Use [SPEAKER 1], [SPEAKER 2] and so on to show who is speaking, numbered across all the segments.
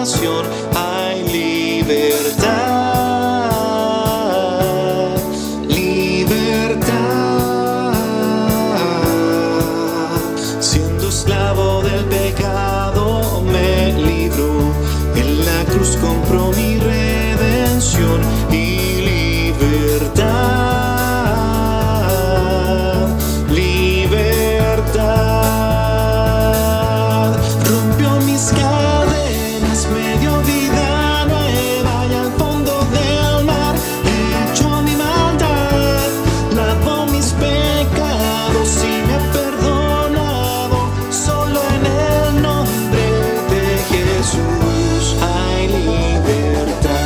[SPEAKER 1] redención, hay libertad, libertad. Siendo esclavo del pecado me libró, en la cruz compró mi redención y libertad, libertad. Rompió mis cadenas, me dio vida nueva y al fondo del mar echó mi maldad, lavó mis pecados y me ha perdonado. Solo en el nombre de Jesús hay libertad.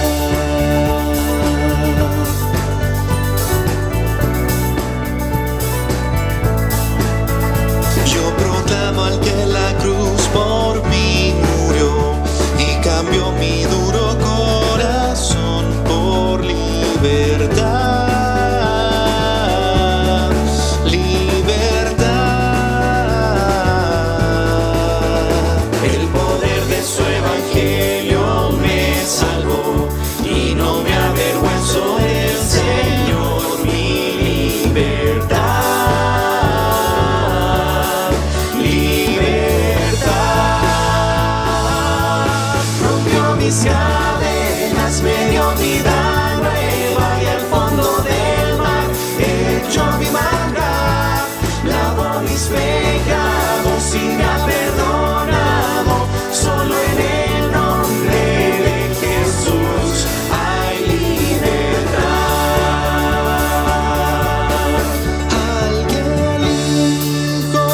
[SPEAKER 1] Yo proclamo al que la cruz por mí murió y cambió mi duro corazón por libertad, libertad. El poder de su evangelio me salvó y no me avergüenzo del Señor, mi libertad, libertad. Rompió mis cadenas, me dio vida nueva y al fondo del mar echó mi maldad, lavó mis pecados y me ha perdonado. Solo en el nombre de Jesús hay libertad. Al que el Hijo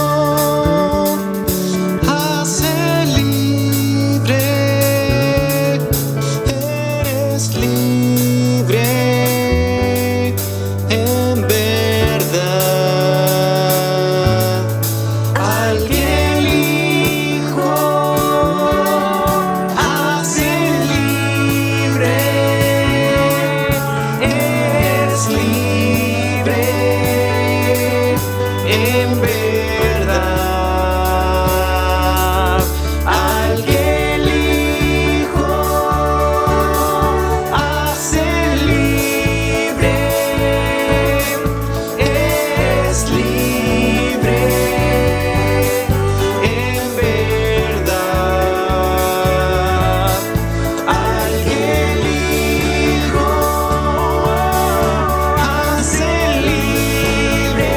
[SPEAKER 1] hace libre, eres libre en verdad. Al que el Hijo hace libre, eres libre en verdad. Al que el Hijo hace libre, es libre en verdad. Al que el Hijo hace libre,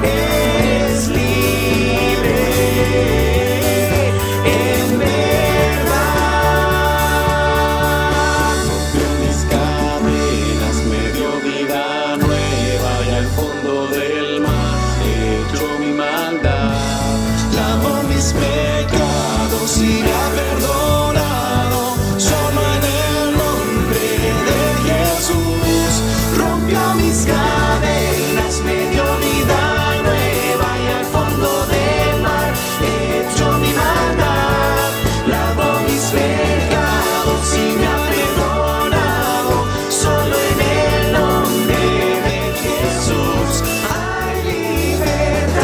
[SPEAKER 1] es libre en verdad. Rompió mis cadenas, me dio vida nueva y al fondo del mar echó mi maldad, lavó mis pecados y me ha perdonado. Solo en el nombre de Jesús rompió mis cadenas, me dio vida nueva y al fondo del mar echó mi maldad, lavó mis pecados y me ha perdonado. Solo en el nombre de Jesús hay libertad,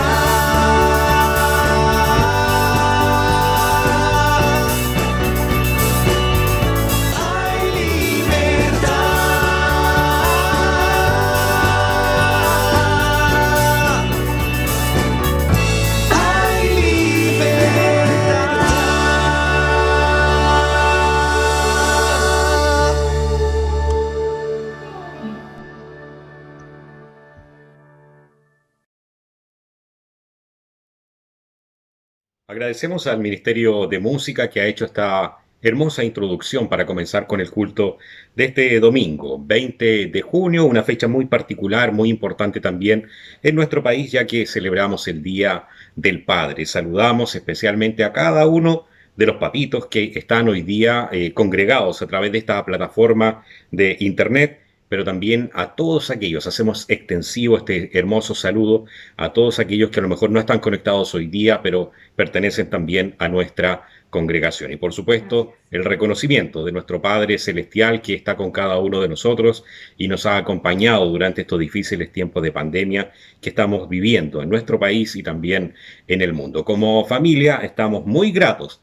[SPEAKER 1] hay libertad, hay
[SPEAKER 2] Agradecemos al Ministerio de Música que ha hecho esta hermosa introducción para comenzar con el culto de este domingo, 20 de junio, una fecha muy particular, muy importante también en nuestro país, ya que celebramos el Día del Padre. Saludamos especialmente a cada uno de los papitos que están hoy día congregados a través de esta plataforma de Internet, pero también a todos aquellos, hacemos extensivo este hermoso saludo a todos aquellos que a lo mejor no están conectados hoy día, pero pertenecen también a nuestra congregación. Y por supuesto, el reconocimiento de nuestro Padre Celestial que está con cada uno de nosotros y nos ha acompañado durante estos difíciles tiempos de pandemia que estamos viviendo en nuestro país y también en el mundo. Como familia estamos muy gratos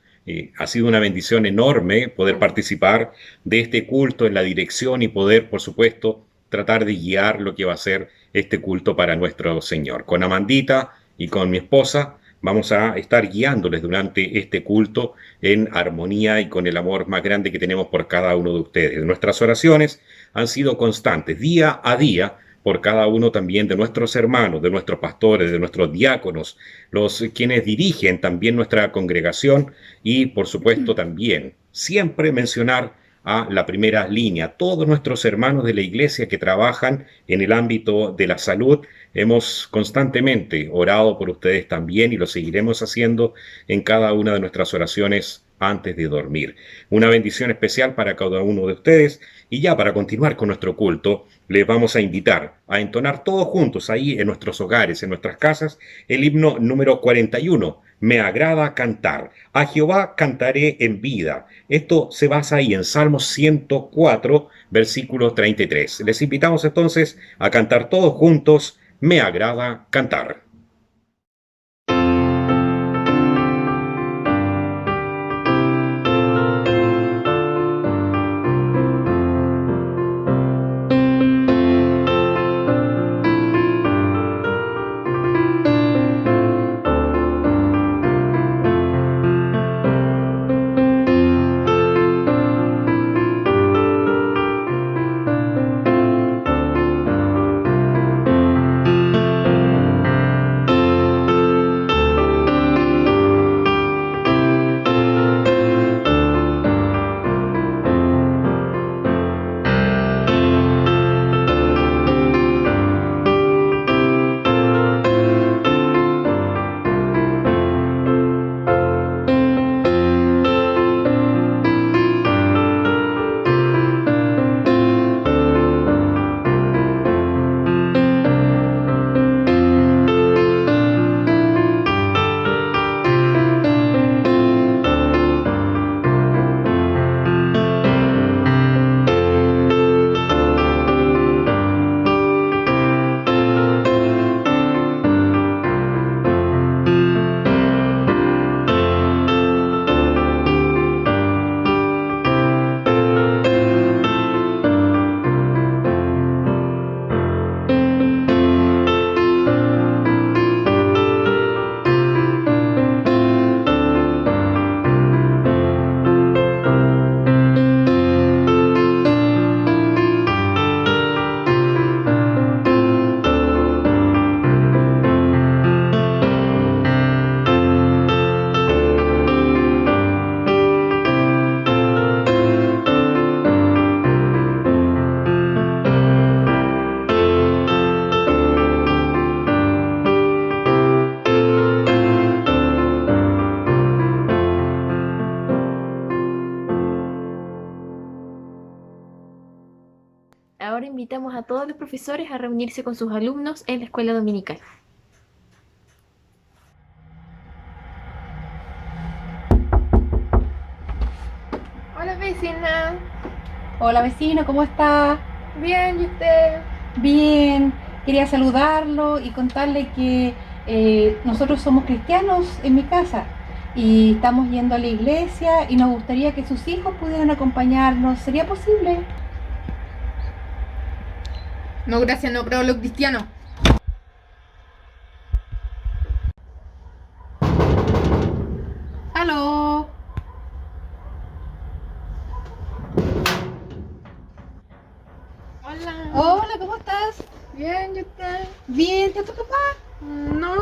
[SPEAKER 2] Ha sido una bendición enorme poder participar de este culto en la dirección y poder, por supuesto, tratar de guiar lo que va a ser este culto para nuestro Señor. Con Amandita y con mi esposa vamos a estar guiándoles durante este culto en armonía y con el amor más grande que tenemos por cada uno de ustedes. Nuestras oraciones han sido constantes, día a día, por cada uno también de nuestros hermanos, de nuestros pastores, de nuestros diáconos, los quienes dirigen también nuestra congregación y por supuesto también siempre mencionar a la primera línea, todos nuestros hermanos de la iglesia que trabajan en el ámbito de la salud. Hemos constantemente orado por ustedes también y lo seguiremos haciendo en cada una de nuestras oraciones antes de dormir. Una bendición especial para cada uno de ustedes y ya para continuar con nuestro culto, les vamos a invitar a entonar todos juntos ahí en nuestros hogares, en nuestras casas, el himno número 41. Me agrada cantar. A Jehová cantaré en vida. Esto se basa ahí en Salmos 104, versículo 33. Les invitamos entonces a cantar todos juntos. Me agrada cantar.
[SPEAKER 3] Ahora invitamos a todos los profesores a reunirse con sus alumnos en la escuela dominical. Hola vecina.
[SPEAKER 4] Hola vecino, ¿cómo está?
[SPEAKER 3] Bien, ¿y usted?
[SPEAKER 4] Bien, quería saludarlo y contarle que nosotros somos cristianos en mi casa y estamos yendo a la iglesia y nos gustaría que sus hijos pudieran acompañarnos. ¿Sería posible?
[SPEAKER 5] No, gracias, no creo en los cristianos.
[SPEAKER 4] ¡Aló!
[SPEAKER 5] Hola.
[SPEAKER 4] Hola, ¿cómo estás?
[SPEAKER 5] Bien, ¿y usted?
[SPEAKER 4] Bien, ¿está tu papá?
[SPEAKER 5] No.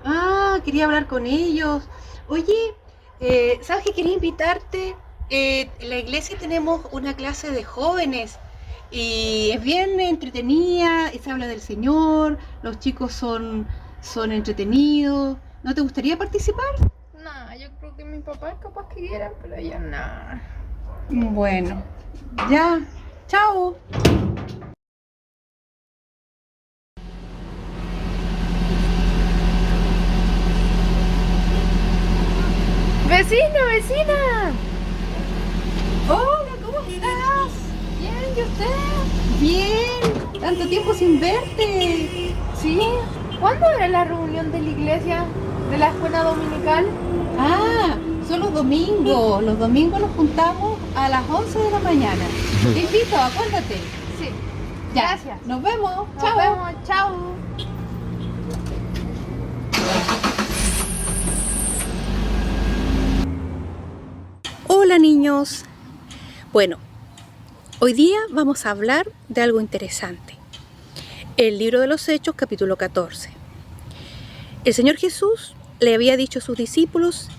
[SPEAKER 4] Ah, quería hablar con ellos. Oye, ¿sabes que quería invitarte? En la iglesia tenemos una clase de jóvenes y es bien entretenida, y se habla del Señor, los chicos son entretenidos. ¿No te gustaría participar?
[SPEAKER 5] No, yo creo que mi papá es capaz que quiera, pero ella no.
[SPEAKER 4] Bueno, ya, chao.
[SPEAKER 3] ¡Vecina, vecina!
[SPEAKER 4] Hola, ¿cómo estás?
[SPEAKER 3] Bien, ¿y usted?
[SPEAKER 4] Bien, tanto tiempo sin verte.
[SPEAKER 3] Sí. ¿Cuándo era la reunión de la iglesia de la escuela dominical?
[SPEAKER 4] Ah, son los domingos. Los domingos nos juntamos a las 11 de la mañana. Te invito, acuérdate.
[SPEAKER 5] Sí.
[SPEAKER 4] Ya.
[SPEAKER 5] Gracias.
[SPEAKER 4] Nos vemos.
[SPEAKER 5] Nos
[SPEAKER 4] Chao.
[SPEAKER 5] vemos. Chao.
[SPEAKER 4] Hola niños. Bueno, hoy día vamos a hablar de algo interesante. El libro de los Hechos, capítulo 14. El Señor Jesús le había dicho a sus discípulos: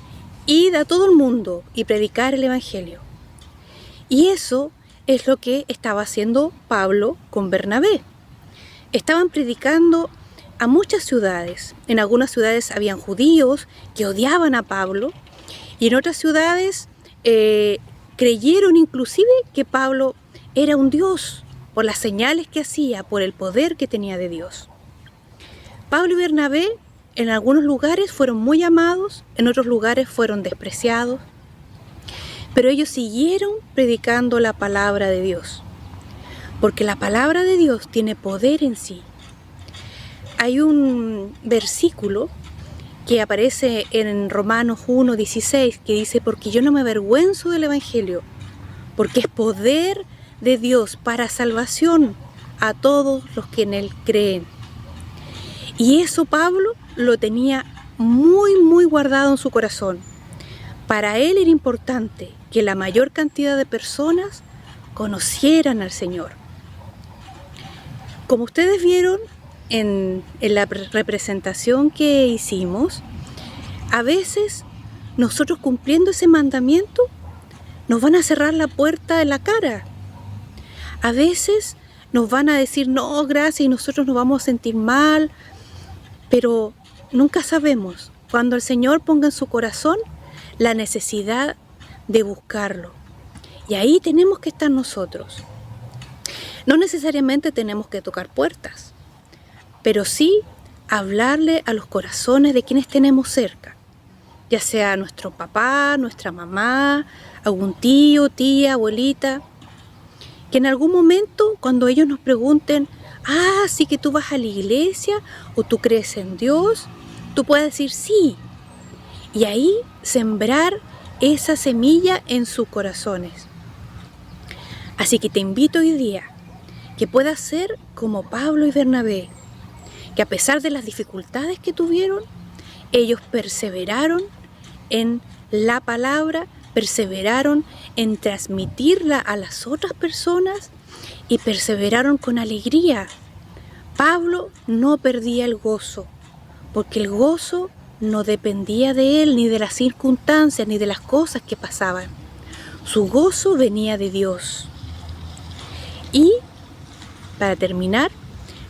[SPEAKER 4] id a todo el mundo y predicar el Evangelio. Y eso es lo que estaba haciendo Pablo con Bernabé. Estaban predicando a muchas ciudades. En algunas ciudades habían judíos que odiaban a Pablo, y en otras ciudades creyeron inclusive que Pablo era un dios por las señales que hacía, por el poder que tenía de Dios. Pablo y Bernabé en algunos lugares fueron muy amados, en otros lugares fueron despreciados, pero ellos siguieron predicando la palabra de Dios, porque la palabra de Dios tiene poder en sí. Hay un versículo que aparece en Romanos 1:16 que dice: porque yo no me avergüenzo del Evangelio, porque es poder de Dios para salvación a todos los que en él creen. Y eso Pablo lo tenía muy guardado en su corazón. Para él era importante que la mayor cantidad de personas conocieran al Señor. Como ustedes vieron en la representación que hicimos, a veces nosotros cumpliendo ese mandamiento nos van a cerrar la puerta en la cara. A veces nos van a decir no, gracias, y nosotros nos vamos a sentir mal, pero nunca sabemos cuando el Señor ponga en su corazón la necesidad de buscarlo. Y ahí tenemos que estar nosotros. No necesariamente tenemos que tocar puertas, pero sí hablarle a los corazones de quienes tenemos cerca, ya sea nuestro papá, nuestra mamá, algún tío, tía, abuelita, que en algún momento cuando ellos nos pregunten: sí que tú vas a la iglesia o tú crees en Dios, tú puedes decir sí, y ahí sembrar esa semilla en sus corazones. Así que te invito hoy día que puedas ser como Pablo y Bernabé, que a pesar de las dificultades que tuvieron, ellos perseveraron en la palabra, perseveraron en transmitirla a las otras personas y perseveraron con alegría. Pablo no perdía el gozo, porque el gozo no dependía de él, ni de las circunstancias, ni de las cosas que pasaban. Su gozo venía de Dios. Y para terminar,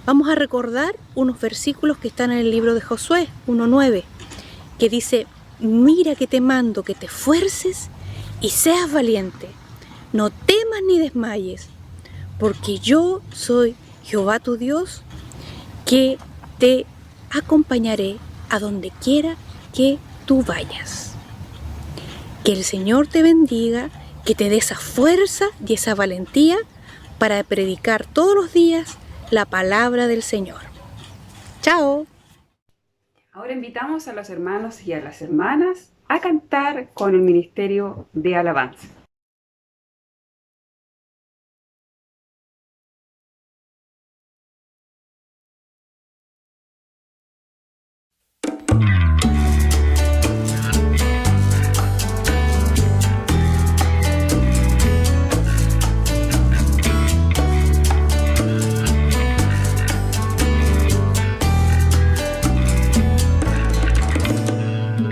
[SPEAKER 4] vamos a recordar unos versículos que están en el libro de Josué 1:9, que dice: mira que te mando que te esfuerces y seas valiente, no temas ni desmayes, porque yo soy Jehová tu Dios, que te acompañaré a donde quiera que tú vayas. Que el Señor te bendiga, que te dé esa fuerza y esa valentía para predicar todos los días la palabra del Señor. ¡Chao!
[SPEAKER 6] Ahora invitamos a los hermanos y a las hermanas a cantar con el Ministerio de Alabanza.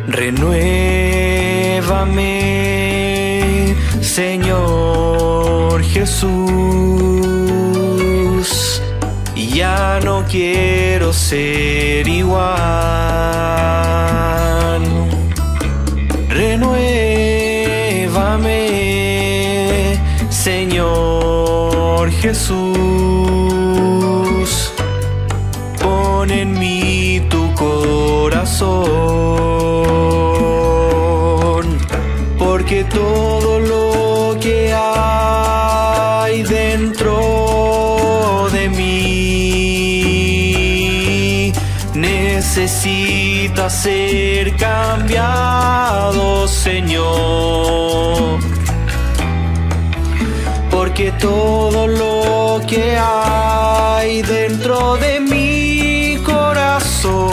[SPEAKER 1] Renuévame, Señor Jesús, ya no quiero ser igual. Renuévame, Señor Jesús, pon en mí tu corazón, porque todo lo que hay dentro de mí necesita necesita ser cambiado, Señor, porque todo lo que hay dentro de mi corazón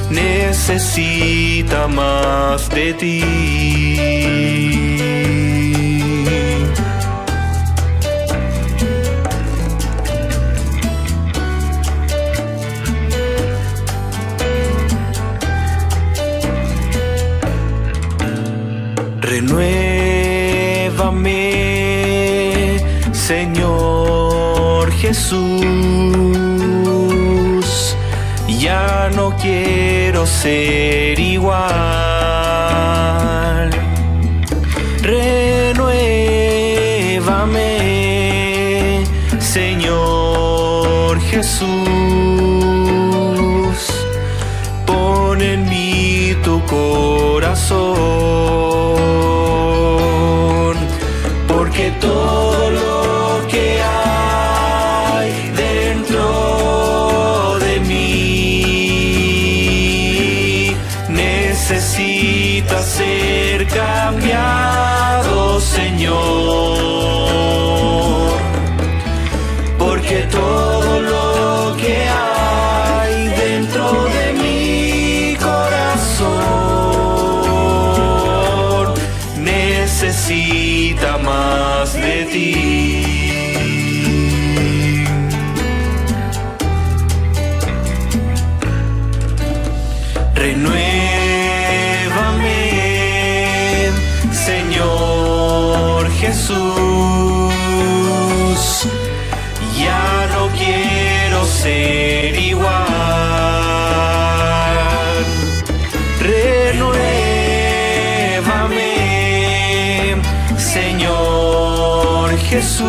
[SPEAKER 1] necesita más de ti. Renuévame, Señor Jesús, ya no quiero ser igual. Renuévame, Señor Jesús, pon en mí tu corazón, porque todo lo que hay dentro de mí necesita ser cambiado, Señor, porque todo lo que hay dentro de mi corazón necesita más de ti. Renuévame, Señor Jesús, ya no quiero ser igual. Renuévame, Señor Jesús,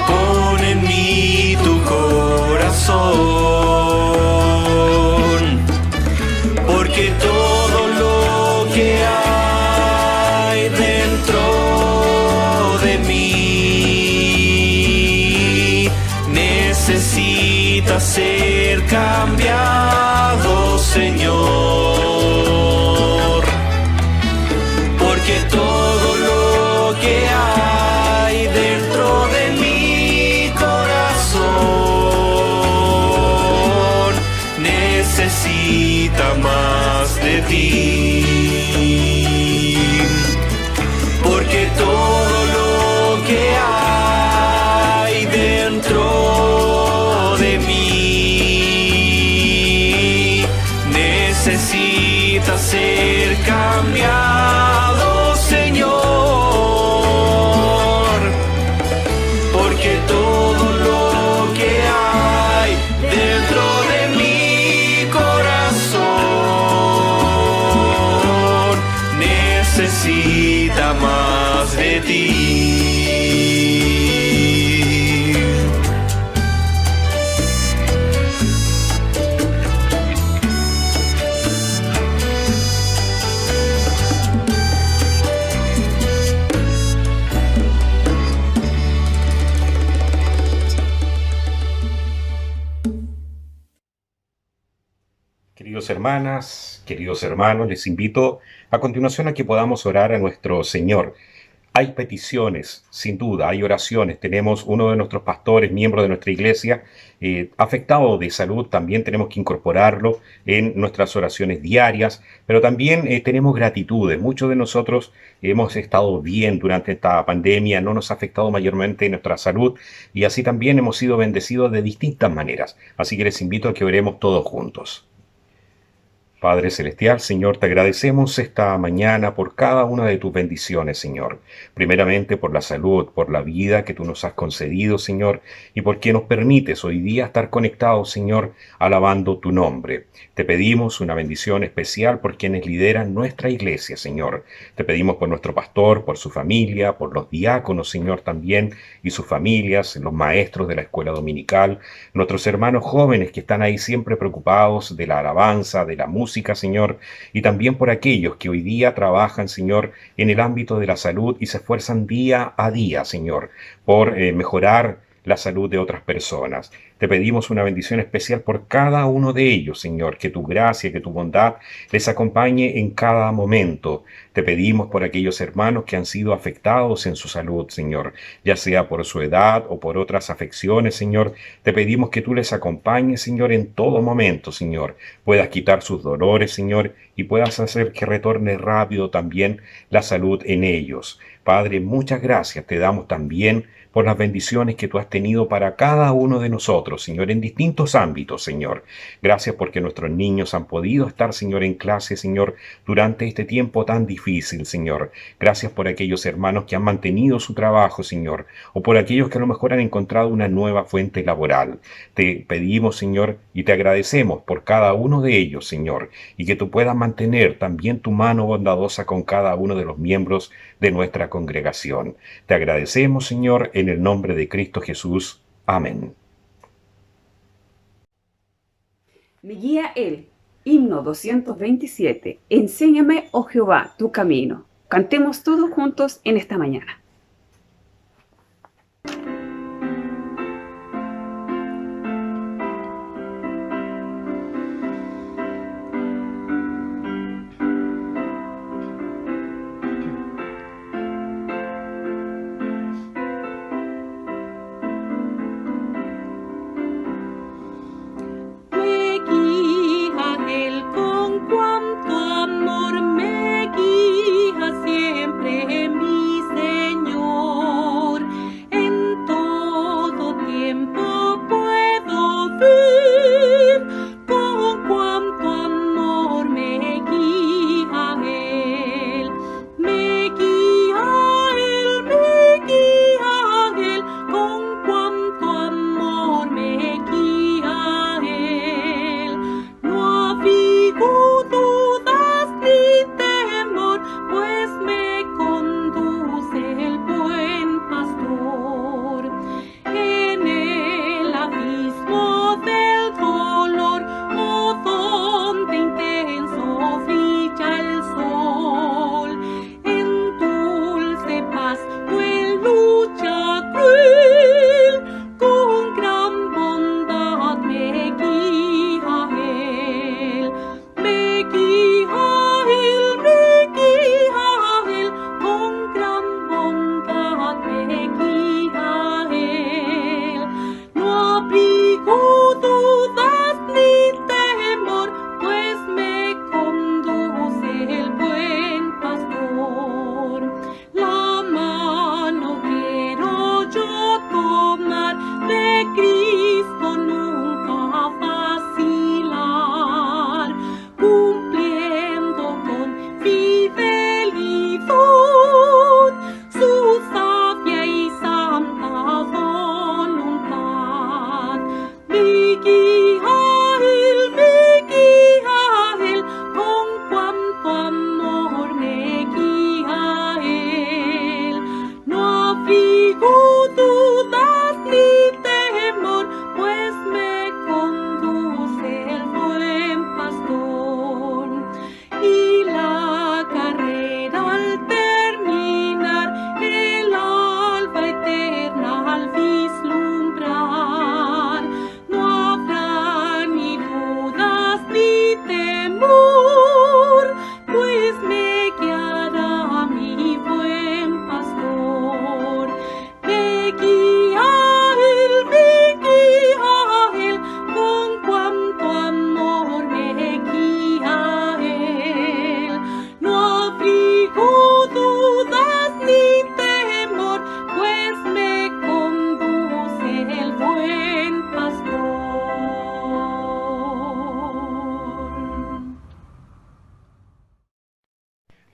[SPEAKER 1] pon en mí tu corazón, porque todo lo que hay dentro de mí necesita ser cambiado, Señor, porque todo lo que hay dentro de mi corazón necesita más de ti, porque todo lo que hay dentro de mí necesita ser cambiado, Señor, porque todo lo que hay dentro de mi corazón necesita más de ti.
[SPEAKER 2] Queridos hermanas, queridos hermanos, les invito a continuación a que podamos orar a nuestro Señor. Hay peticiones, sin duda, hay oraciones. Tenemos uno de nuestros pastores, miembro de nuestra iglesia, afectado de salud. También tenemos que incorporarlo en nuestras oraciones diarias, pero también tenemos gratitudes. Muchos de nosotros hemos estado bien durante esta pandemia, no nos ha afectado mayormente nuestra salud y así también hemos sido bendecidos de distintas maneras. Así que les invito a que oremos todos juntos. Padre Celestial, Señor, te agradecemos esta mañana por cada una de tus bendiciones, Señor. Primeramente por la salud, por la vida que tú nos has concedido, Señor, y porque nos permites hoy día estar conectados, Señor, alabando tu nombre. Te pedimos una bendición especial por quienes lideran nuestra iglesia, Señor. Te pedimos por nuestro pastor, por su familia, por los diáconos, Señor, también, y sus familias, los maestros de la escuela dominical, nuestros hermanos jóvenes que están ahí siempre preocupados de la alabanza, de la música, Señor, y también por aquellos que hoy día trabajan, Señor, en el ámbito de la salud y se esfuerzan día a día, Señor, por mejorar la salud de otras personas. Te pedimos una bendición especial por cada uno de ellos, Señor, que tu gracia, que tu bondad les acompañe en cada momento. Te pedimos por aquellos hermanos que han sido afectados en su salud, Señor, ya sea por su edad o por otras afecciones, Señor. Te pedimos que tú les acompañes, Señor, en todo momento, Señor. Puedas quitar sus dolores, Señor, y puedas hacer que retorne rápido también la salud en ellos. Padre, muchas gracias te damos también por las bendiciones que tú has tenido para cada uno de nosotros, Señor, en distintos ámbitos, Señor. Gracias porque nuestros niños han podido estar, Señor, en clase, Señor, durante este tiempo tan difícil, Señor. Gracias por aquellos hermanos que han mantenido su trabajo, Señor, o por aquellos que a lo mejor han encontrado una nueva fuente laboral. Te pedimos, Señor, y te agradecemos por cada uno de ellos, Señor, y que tú puedas mantener también tu mano bondadosa con cada uno de los miembros de nuestra congregación. Te agradecemos, Señor, en el nombre de Cristo Jesús. Amén.
[SPEAKER 6] Me guía Él. Himno 227. Enséñame, oh Jehová, tu camino. Cantemos todos juntos en esta mañana.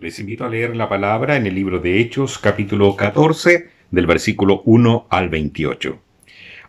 [SPEAKER 2] Les invito a leer la palabra en el libro de Hechos, capítulo 14, del versículo 1 al 28.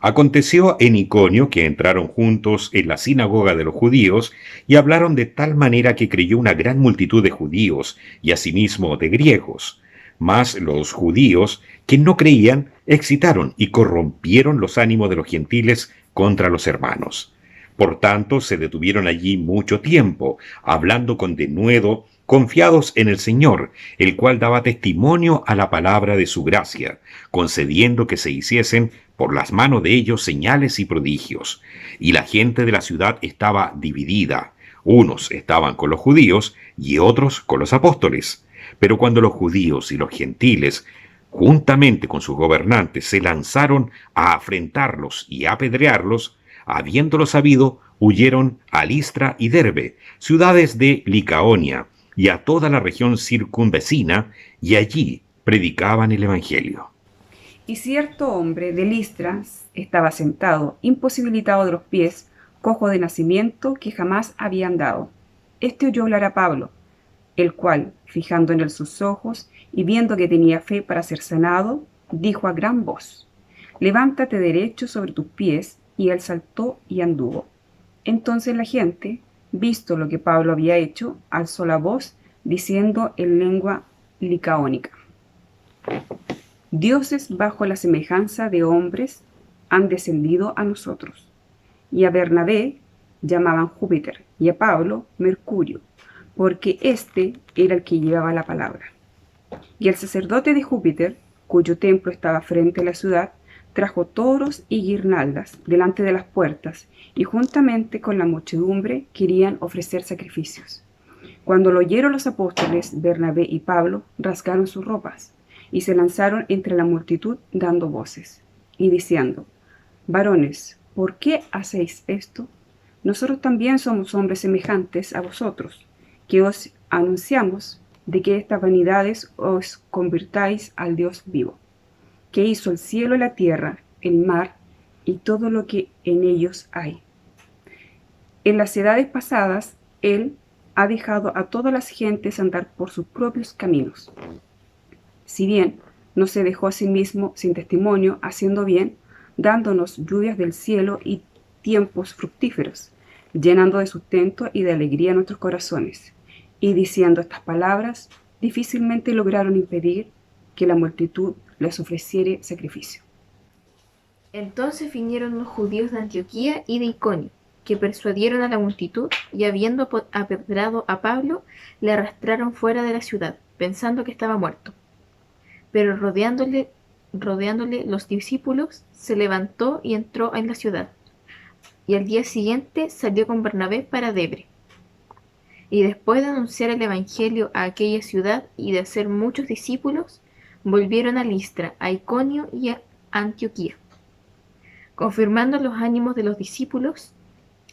[SPEAKER 2] Aconteció en Iconio que entraron juntos en la sinagoga de los judíos y hablaron de tal manera que creyó una gran multitud de judíos y asimismo de griegos. Mas los judíos que no creían excitaron y corrompieron los ánimos de los gentiles contra los hermanos. Por tanto, se detuvieron allí mucho tiempo, hablando con denuedo confiados en el Señor, el cual daba testimonio a la palabra de su gracia, concediendo que se hiciesen por las manos de ellos señales y prodigios. Y la gente de la ciudad estaba dividida. Unos estaban con los judíos y otros con los apóstoles. Pero cuando los judíos y los gentiles, juntamente con sus gobernantes, se lanzaron a afrentarlos y a apedrearlos, habiéndolo sabido, huyeron a Listra y Derbe, ciudades de Licaonia, y a toda la región circunvecina, y allí predicaban el Evangelio.
[SPEAKER 6] Y cierto hombre de Listra estaba sentado, imposibilitado de los pies, cojo de nacimiento, que jamás había andado. Este oyó hablar a Pablo, el cual, fijando en él sus ojos y viendo que tenía fe para ser sanado, dijo a gran voz: levántate derecho sobre tus pies. Y él saltó y anduvo. Entonces la gente, visto lo que Pablo había hecho, alzó la voz, diciendo en lengua licaónica: dioses bajo la semejanza de hombres han descendido a nosotros. Y a Bernabé llamaban Júpiter, y a Pablo Mercurio, porque éste era el que llevaba la palabra. Y el sacerdote de Júpiter, cuyo templo estaba frente a la ciudad, trajo toros y guirnaldas delante de las puertas, y juntamente con la muchedumbre querían ofrecer sacrificios. Cuando lo oyeron los apóstoles, Bernabé y Pablo rasgaron sus ropas, y se lanzaron entre la multitud dando voces, y diciendo: varones, ¿por qué hacéis esto? Nosotros también somos hombres semejantes a vosotros, que os anunciamos de que estas vanidades os convirtáis al Dios vivo, que hizo el cielo y la tierra, el mar y todo lo que en ellos hay. En las edades pasadas, Él ha dejado a todas las gentes andar por sus propios caminos. Si bien no se dejó a sí mismo sin testimonio, haciendo bien, dándonos lluvias del cielo y tiempos fructíferos, llenando de sustento y de alegría nuestros corazones. Y diciendo estas palabras, difícilmente lograron impedir que la multitud les ofreciere sacrificio.
[SPEAKER 3] Entonces vinieron los judíos de Antioquía y de Iconio, que persuadieron a la multitud, y habiendo apedrado a Pablo, le arrastraron fuera de la ciudad, pensando que estaba muerto. Pero rodeándole los discípulos, se levantó y entró en la ciudad. Y al día siguiente salió con Bernabé para Derbe. Y después de anunciar el evangelio a aquella ciudad y de hacer muchos discípulos, volvieron a Listra, a Iconio y a Antioquía, confirmando los ánimos de los discípulos,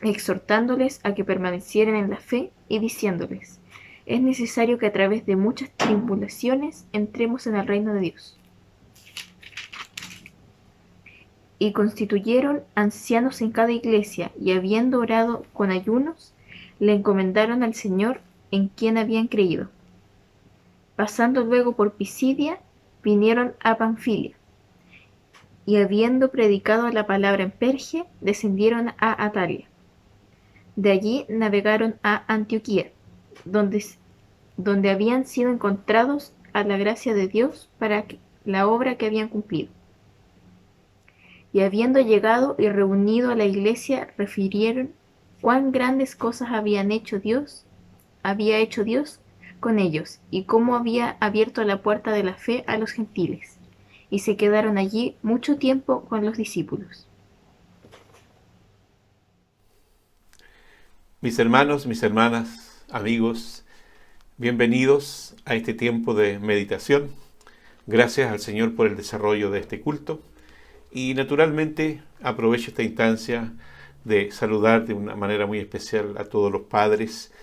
[SPEAKER 3] exhortándoles a que permanecieran en la fe y diciéndoles: es necesario que a través de muchas tribulaciones entremos en el reino de Dios. Y constituyeron ancianos en cada iglesia, y habiendo orado con ayunos, le encomendaron al Señor en quien habían creído. Pasando luego por Pisidia, vinieron a Panfilia, y habiendo predicado la palabra en Perge, descendieron a Atalia. De allí navegaron a Antioquía, donde habían sido encontrados a la gracia de Dios para la obra que habían cumplido. Y habiendo llegado y reunido a la iglesia, refirieron cuán grandes cosas había hecho Dios con ellos, y cómo había abierto la puerta de la fe a los gentiles, y se quedaron allí mucho tiempo con los discípulos.
[SPEAKER 7] Mis hermanos, mis hermanas, amigos, bienvenidos a este tiempo de meditación. Gracias al Señor por el desarrollo de este culto, y naturalmente aprovecho esta instancia de saludar de una manera muy especial a todos los padres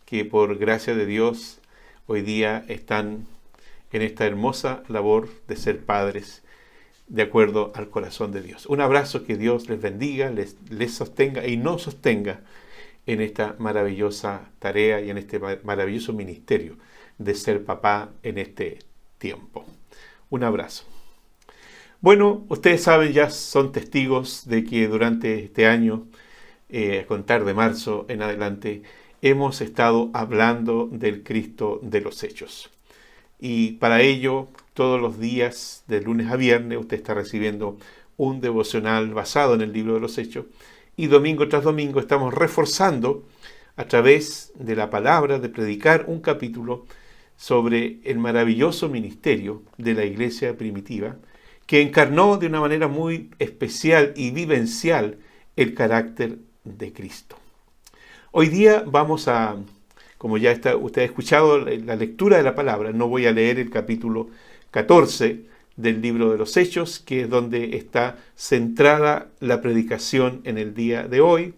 [SPEAKER 7] que por gracia de Dios hoy día están en esta hermosa labor de ser padres de acuerdo al corazón de Dios. Un abrazo, que Dios les bendiga, les sostenga y nos sostenga en esta maravillosa tarea y en este maravilloso ministerio de ser papá en este tiempo. Un abrazo. Bueno, ustedes saben, ya son testigos de que durante este año, a contar de marzo en adelante, hemos estado hablando del Cristo de los Hechos. Y para ello, todos los días, de lunes a viernes, usted está recibiendo un devocional basado en el libro de los Hechos. Y domingo tras domingo estamos reforzando a través de la palabra, de predicar un capítulo sobre el maravilloso ministerio de la iglesia primitiva, que encarnó de una manera muy especial y vivencial el carácter de Cristo. Hoy día vamos a, como ya usted ha escuchado la lectura de la palabra, no voy a leer el capítulo 14 del libro de los Hechos, que es donde está centrada la predicación en el día de hoy,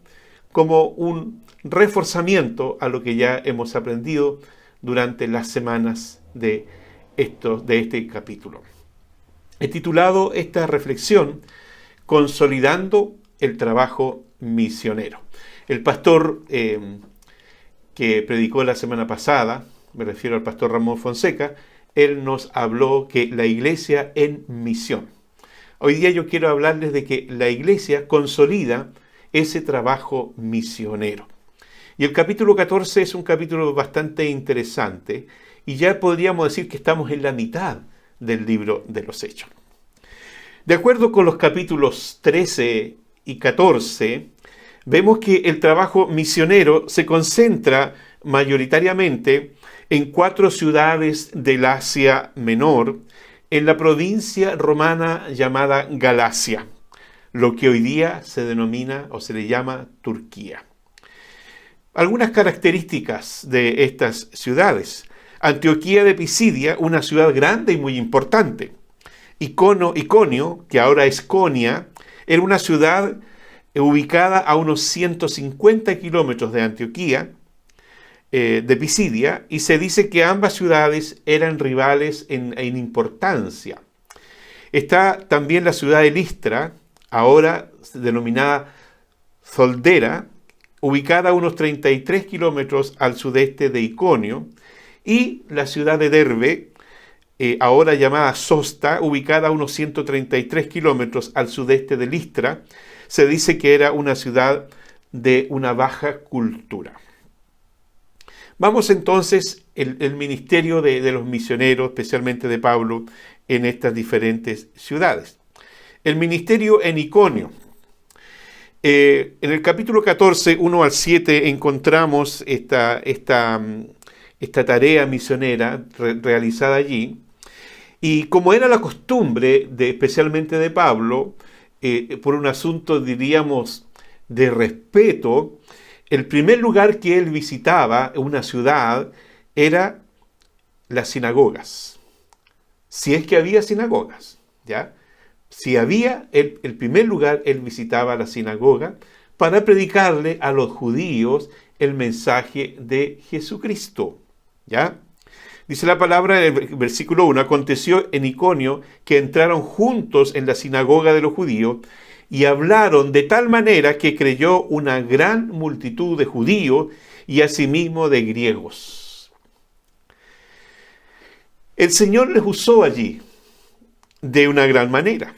[SPEAKER 7] como un reforzamiento a lo que ya hemos aprendido durante las semanas de este capítulo. He titulado esta reflexión Consolidando el trabajo misionero. El pastor que predicó la semana pasada, me refiero al pastor Ramón Fonseca, él nos habló que la iglesia en misión. Hoy día yo quiero hablarles de que la iglesia consolida ese trabajo misionero. Y el capítulo 14 es un capítulo bastante interesante y ya podríamos decir que estamos en la mitad del libro de los Hechos. De acuerdo con los capítulos 13 y 14, vemos que el trabajo misionero se concentra mayoritariamente en 4 ciudades del Asia Menor, en la provincia romana llamada Galacia, lo que hoy día se denomina o se le llama Turquía. Algunas características de estas ciudades. Antioquía de Pisidia, una ciudad grande y muy importante. Iconio, que ahora es Konia, era una ciudad ubicada a unos 150 kilómetros de Antioquía, de Pisidia, y se dice que ambas ciudades eran rivales en importancia. Está también la ciudad de Listra, ahora denominada Zoldera, ubicada a unos 33 kilómetros al sudeste de Iconio, y la ciudad de Derbe, ahora llamada Sosta, ubicada a unos 133 kilómetros al sudeste de Listra. Se dice que era una ciudad de una baja cultura. Vamos entonces el ministerio de los misioneros, especialmente de Pablo, en estas diferentes ciudades. El ministerio en Iconio. En el capítulo 14, 1 al 7, encontramos esta tarea misionera realizada allí. Y como era la costumbre, especialmente de Pablo, por un asunto, diríamos, de respeto, el primer lugar que él visitaba, una ciudad, era las sinagogas. Si es que había sinagogas, ¿ya? Si había, el primer lugar, él visitaba la sinagoga para predicarle a los judíos el mensaje de Jesucristo, ¿ya? Dice la palabra en el versículo 1, aconteció en Iconio que entraron juntos en la sinagoga de los judíos y hablaron de tal manera que creyó una gran multitud de judíos y asimismo de griegos. El Señor les usó allí de una gran manera.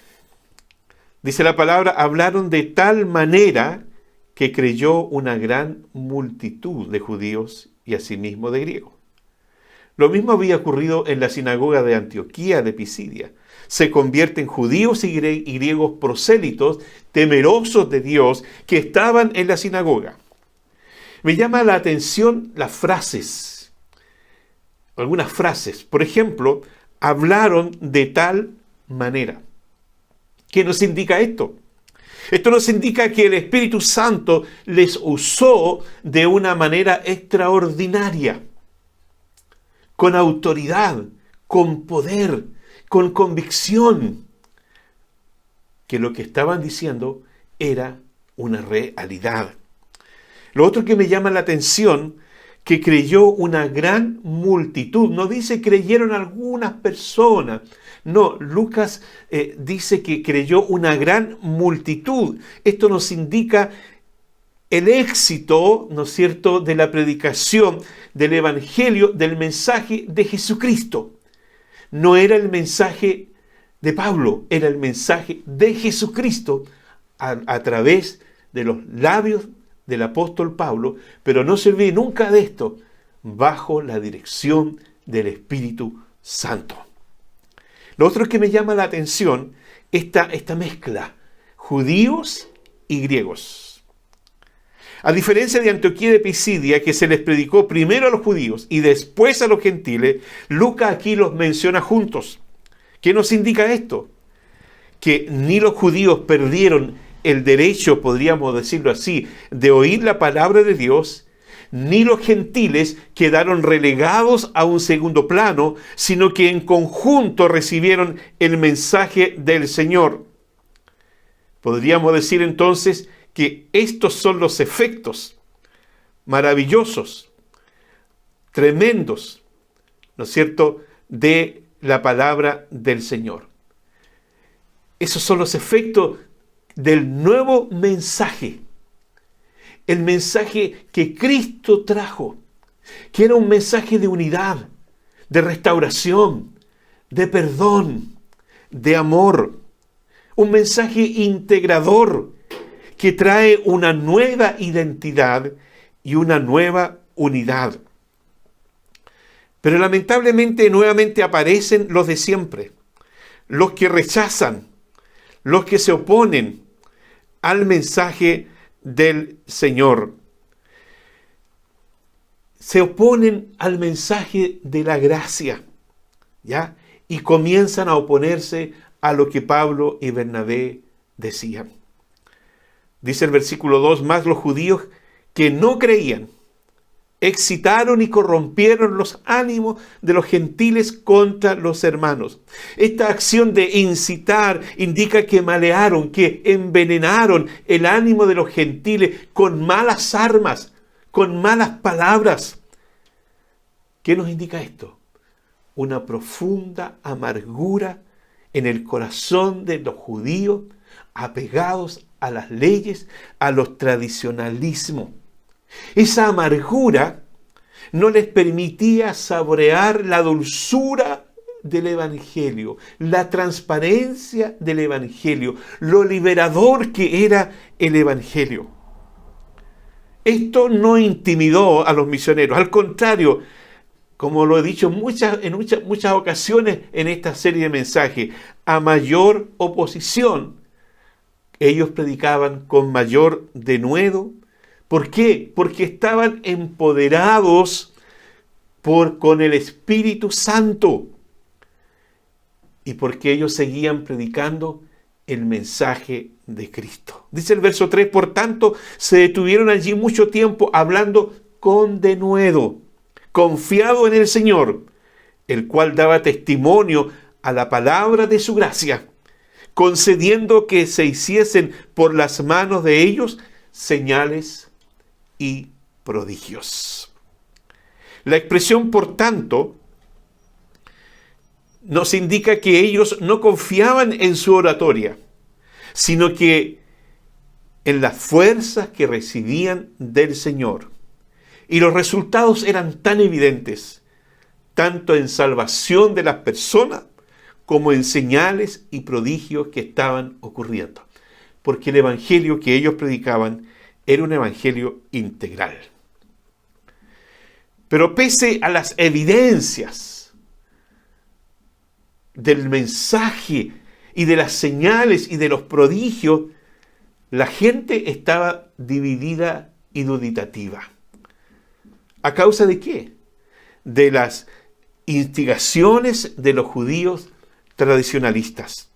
[SPEAKER 7] Dice la palabra, hablaron de tal manera que creyó una gran multitud de judíos y asimismo de griegos. Lo mismo había ocurrido en la sinagoga de Antioquía de Pisidia. Se convierten judíos y griegos prosélitos, temerosos de Dios, que estaban en la sinagoga. Me llama la atención las frases, algunas frases. Por ejemplo, hablaron de tal manera. ¿Qué nos indica esto? Esto nos indica que el Espíritu Santo les usó de una manera extraordinaria, con autoridad, con poder, con convicción, que lo que estaban diciendo era una realidad. Lo otro que me llama la atención, que creyó una gran multitud. No dice creyeron algunas personas. No, Lucas dice que creyó una gran multitud. Esto nos indica el éxito, ¿no es cierto?, de la predicación del Evangelio, del mensaje de Jesucristo. No era el mensaje de Pablo, era el mensaje de Jesucristo a través de los labios del apóstol Pablo, pero no se olvide nunca de esto, bajo la dirección del Espíritu Santo. Lo otro que me llama la atención, esta mezcla, judíos y griegos. A diferencia de Antioquía de Pisidia, que se les predicó primero a los judíos y después a los gentiles, Lucas aquí los menciona juntos. ¿Qué nos indica esto? Que ni los judíos perdieron el derecho, podríamos decirlo así, de oír la palabra de Dios, ni los gentiles quedaron relegados a un segundo plano, sino que en conjunto recibieron el mensaje del Señor. Podríamos decir entonces que estos son los efectos maravillosos, tremendos, ¿no es cierto?, de la palabra del Señor. Esos son los efectos del nuevo mensaje, el mensaje que Cristo trajo, que era un mensaje de unidad, de restauración, de perdón, de amor, un mensaje integrador que trae una nueva identidad y una nueva unidad. Pero lamentablemente nuevamente aparecen los de siempre, los que rechazan, los que se oponen al mensaje del Señor. Se oponen al mensaje de la gracia, ¿ya? Y comienzan a oponerse a lo que Pablo y Bernabé decían. Dice el versículo 2, más los judíos que no creían, excitaron y corrompieron los ánimos de los gentiles contra los hermanos. Esta acción de incitar indica que malearon, que envenenaron el ánimo de los gentiles con malas armas, con malas palabras. ¿Qué nos indica esto? Una profunda amargura en el corazón de los judíos apegados a las leyes, a los tradicionalismos. Esa amargura no les permitía saborear la dulzura del Evangelio, la transparencia del Evangelio, lo liberador que era el Evangelio. Esto no intimidó a los misioneros, al contrario, como lo he dicho en muchas ocasiones en esta serie de mensajes, a mayor oposición, ellos predicaban con mayor denuedo. ¿Por qué? Porque estaban empoderados con el Espíritu Santo y porque ellos seguían predicando el mensaje de Cristo. Dice el verso 3, por tanto, se detuvieron allí mucho tiempo hablando con denuedo, confiado en el Señor, el cual daba testimonio a la palabra de su gracia, concediendo que se hiciesen por las manos de ellos señales y prodigios. La expresión por tanto nos indica que ellos no confiaban en su oratoria, sino que en las fuerzas que recibían del Señor. Y los resultados eran tan evidentes, tanto en salvación de las personas como en señales y prodigios que estaban ocurriendo. Porque el evangelio que ellos predicaban era un evangelio integral. Pero pese a las evidencias del mensaje y de las señales y de los prodigios, la gente estaba dividida y duditativa. ¿A causa de qué? De las instigaciones de los judíos tradicionalistas.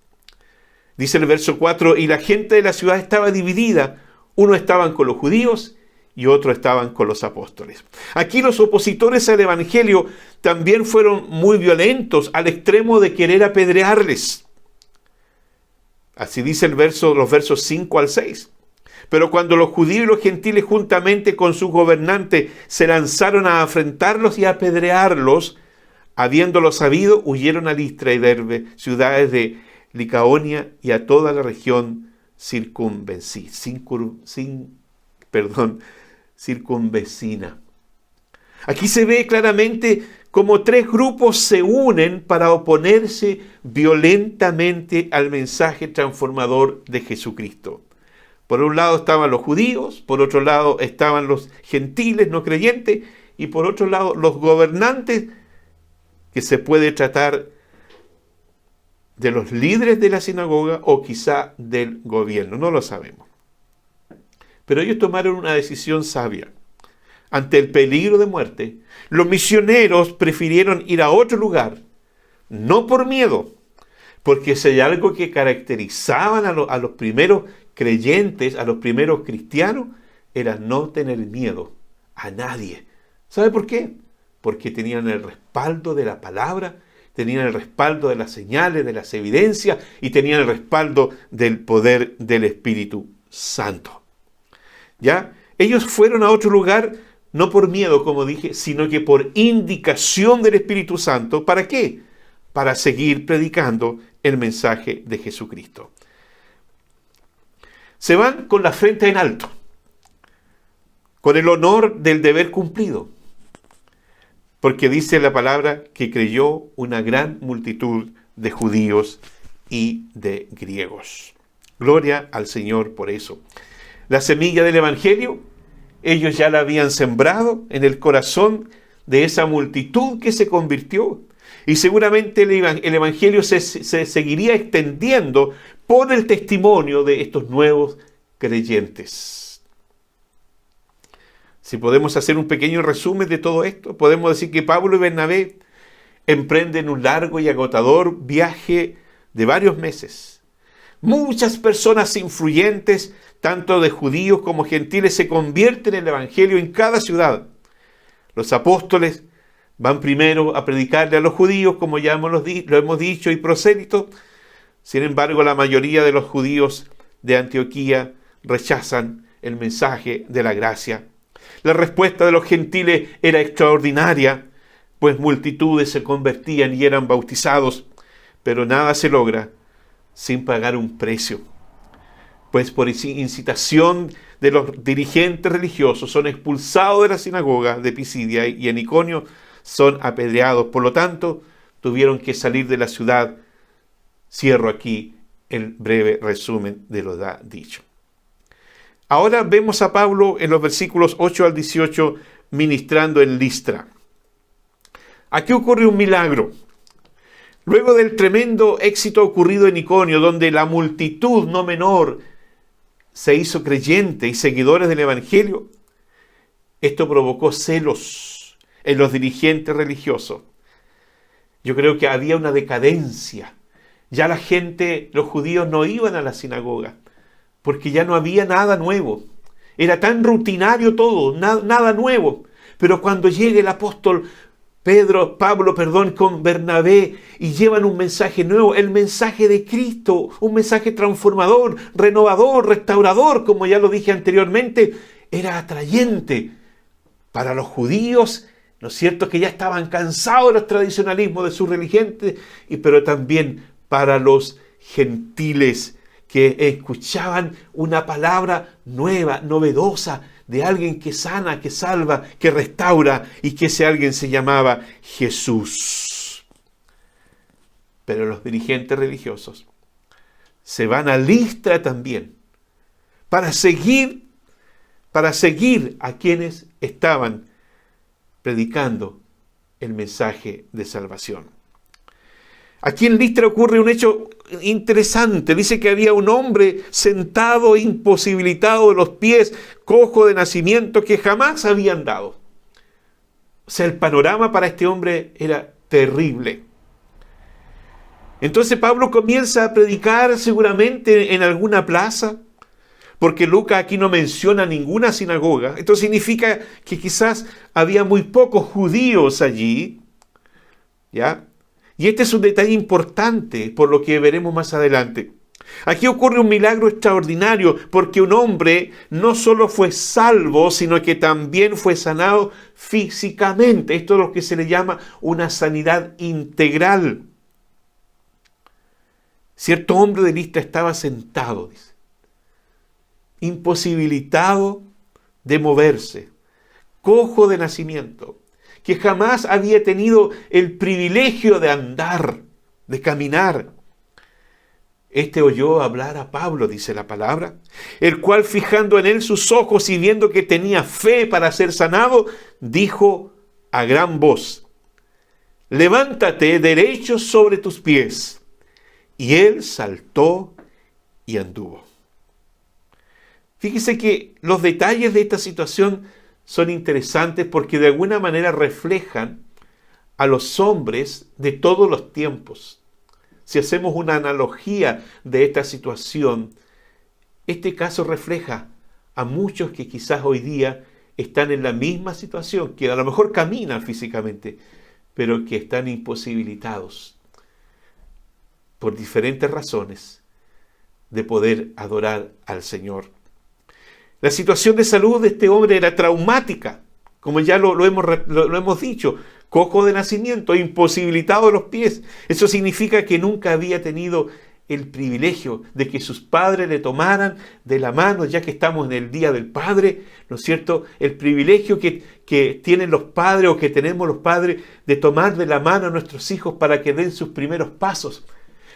[SPEAKER 7] Dice el verso 4, y la gente de la ciudad estaba dividida. Uno estaban con los judíos y otro estaban con los apóstoles. Aquí los opositores al evangelio también fueron muy violentos al extremo de querer apedrearles. Así dice los versos 5 al 6. Pero cuando los judíos y los gentiles juntamente con sus gobernantes se lanzaron a afrentarlos y a apedrearlos, habiéndolo sabido, huyeron a Listra y Derbe, ciudades de Licaonia y a toda la región circunvecina. Aquí se ve claramente cómo tres grupos se unen para oponerse violentamente al mensaje transformador de Jesucristo. Por un lado estaban los judíos, por otro lado estaban los gentiles no creyentes y por otro lado los gobernantes, que se puede tratar de los líderes de la sinagoga o quizá del gobierno, no lo sabemos. Pero ellos tomaron una decisión sabia. Ante el peligro de muerte, los misioneros prefirieron ir a otro lugar, no por miedo, porque si hay algo que caracterizaban a los primeros creyentes, a los primeros cristianos, era no tener miedo a nadie. ¿Sabe por qué? Porque tenían el respaldo de la palabra, tenían el respaldo de las señales, de las evidencias, y tenían el respaldo del poder del Espíritu Santo. ¿Ya? Ellos fueron a otro lugar no por miedo, como dije, sino que por indicación del Espíritu Santo. ¿Para qué? Para seguir predicando el mensaje de Jesucristo. Se van con la frente en alto, con el honor del deber cumplido, porque dice la palabra que creyó una gran multitud de judíos y de griegos. Gloria al Señor por eso. La semilla del Evangelio, ellos ya la habían sembrado en el corazón de esa multitud que se convirtió. Y seguramente el Evangelio se seguiría extendiendo por el testimonio de estos nuevos creyentes. Si podemos hacer un pequeño resumen de todo esto, podemos decir que Pablo y Bernabé emprenden un largo y agotador viaje de varios meses. Muchas personas influyentes, tanto de judíos como gentiles, se convierten en el Evangelio en cada ciudad. Los apóstoles van primero a predicarle a los judíos, como ya lo hemos dicho, y prosélitos. Sin embargo, la mayoría de los judíos de Antioquía rechazan el mensaje de la gracia. La respuesta de los gentiles era extraordinaria, pues multitudes se convertían y eran bautizados, pero nada se logra sin pagar un precio. Pues por incitación de los dirigentes religiosos son expulsados de la sinagoga de Pisidia y en Iconio son apedreados. Por lo tanto, tuvieron que salir de la ciudad. Cierro aquí el breve resumen de lo dicho. Ahora vemos a Pablo en los versículos 8 al 18 ministrando en Listra. Aquí ocurre un milagro. Luego del tremendo éxito ocurrido en Iconio, donde la multitud no menor se hizo creyente y seguidores del Evangelio, esto provocó celos en los dirigentes religiosos. Yo creo que había una decadencia. Ya la gente, los judíos no iban a la sinagoga, porque ya no había nada nuevo. Era tan rutinario todo, nada nuevo. Pero cuando llega el apóstol Pablo, con Bernabé, y llevan un mensaje nuevo, el mensaje de Cristo, un mensaje transformador, renovador, restaurador, como ya lo dije anteriormente, era atrayente para los judíos, ¿no es cierto?, que ya estaban cansados de los tradicionalismos de sus religiones, pero también para los gentiles que escuchaban una palabra nueva, novedosa, de alguien que sana, que salva, que restaura, y que ese alguien se llamaba Jesús. Pero los dirigentes religiosos se van a Listra también para seguir a quienes estaban predicando el mensaje de salvación. Aquí en Listra ocurre un hecho interesante. Dice que había un hombre sentado, imposibilitado de los pies, cojo de nacimiento, que jamás había andado. O sea, el panorama para este hombre era terrible. Entonces Pablo comienza a predicar seguramente en alguna plaza, porque Lucas aquí no menciona ninguna sinagoga. Esto significa que quizás había muy pocos judíos allí, ¿ya? Y este es un detalle importante, por lo que veremos más adelante. Aquí ocurre un milagro extraordinario, porque un hombre no solo fue salvo, sino que también fue sanado físicamente. Esto es lo que se le llama una sanidad integral. Cierto hombre de Listra estaba sentado, dice, imposibilitado de moverse, cojo de nacimiento, que jamás había tenido el privilegio de andar, de caminar. Este oyó hablar a Pablo, dice la palabra, el cual, fijando en él sus ojos y viendo que tenía fe para ser sanado, dijo a gran voz: levántate derecho sobre tus pies. Y él saltó y anduvo. Fíjese que los detalles de esta situación son interesantes porque de alguna manera reflejan a los hombres de todos los tiempos. Si hacemos una analogía de esta situación, este caso refleja a muchos que quizás hoy día están en la misma situación, que a lo mejor caminan físicamente, pero que están imposibilitados por diferentes razones de poder adorar al Señor. La situación de salud de este hombre era traumática, como ya lo hemos dicho, cojo de nacimiento, imposibilitado de los pies. Eso significa que nunca había tenido el privilegio de que sus padres le tomaran de la mano, ya que estamos en el Día del Padre, ¿no es cierto? El privilegio que tienen los padres o que tenemos los padres de tomar de la mano a nuestros hijos para que den sus primeros pasos.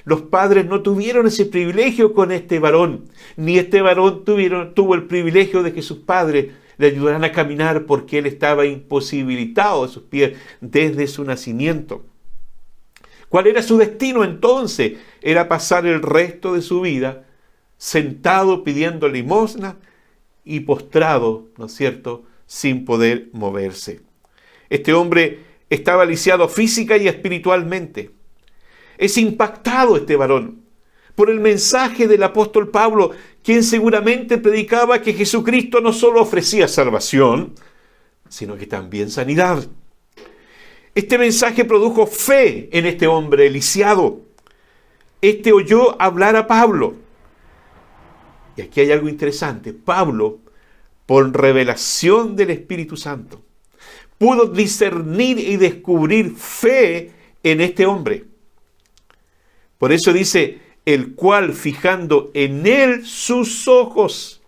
[SPEAKER 7] Los padres no tuvieron ese privilegio con este varón, ni este varón tuvo el privilegio de que sus padres le ayudaran a caminar porque él estaba imposibilitado de sus pies desde su nacimiento. ¿Cuál era su destino entonces? Era pasar el resto de su vida sentado pidiendo limosna y postrado, ¿no es cierto?, sin poder moverse. Este hombre estaba lisiado física y espiritualmente. Es impactado este varón por el mensaje del apóstol Pablo, quien seguramente predicaba que Jesucristo no solo ofrecía salvación, sino que también sanidad. Este mensaje produjo fe en este hombre lisiado. Este oyó hablar a Pablo. Y aquí hay algo interesante. Pablo, por revelación del Espíritu Santo, pudo discernir y descubrir fe en este hombre. Por eso dice, el cual fijando en él sus ojos,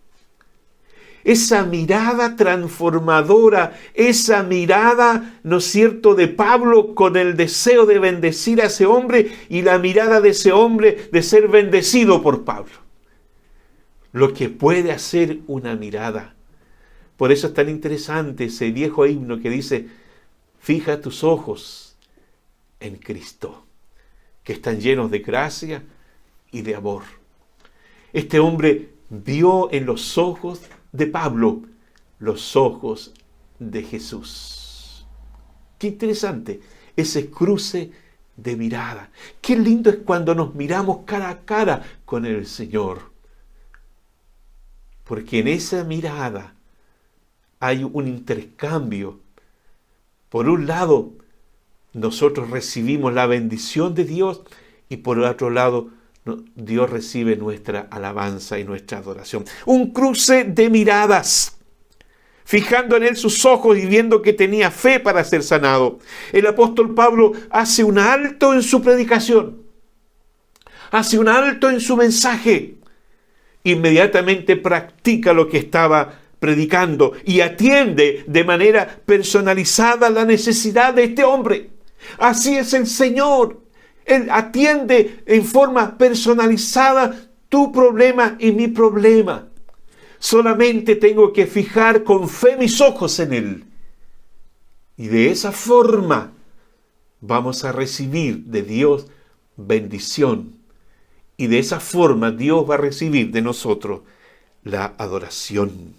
[SPEAKER 7] esa mirada transformadora, esa mirada, ¿no es cierto?, de Pablo con el deseo de bendecir a ese hombre y la mirada de ese hombre de ser bendecido por Pablo. Lo que puede hacer una mirada. Por eso es tan interesante ese viejo himno que dice, fija tus ojos en Cristo, que están llenos de gracia y de amor. Este hombre vio en los ojos de Pablo los ojos de Jesús. Qué interesante ese cruce de mirada. Qué lindo es cuando nos miramos cara a cara con el Señor. Porque en esa mirada hay un intercambio. Por un lado, nosotros recibimos la bendición de Dios y por el otro lado, Dios recibe nuestra alabanza y nuestra adoración. Un cruce de miradas, fijando en él sus ojos y viendo que tenía fe para ser sanado. El apóstol Pablo hace un alto en su predicación, hace un alto en su mensaje. Inmediatamente practica lo que estaba predicando y atiende de manera personalizada la necesidad de este hombre. Así es el Señor. Él atiende en forma personalizada tu problema y mi problema. Solamente tengo que fijar con fe mis ojos en Él. Y de esa forma vamos a recibir de Dios bendición. Y de esa forma Dios va a recibir de nosotros la adoración.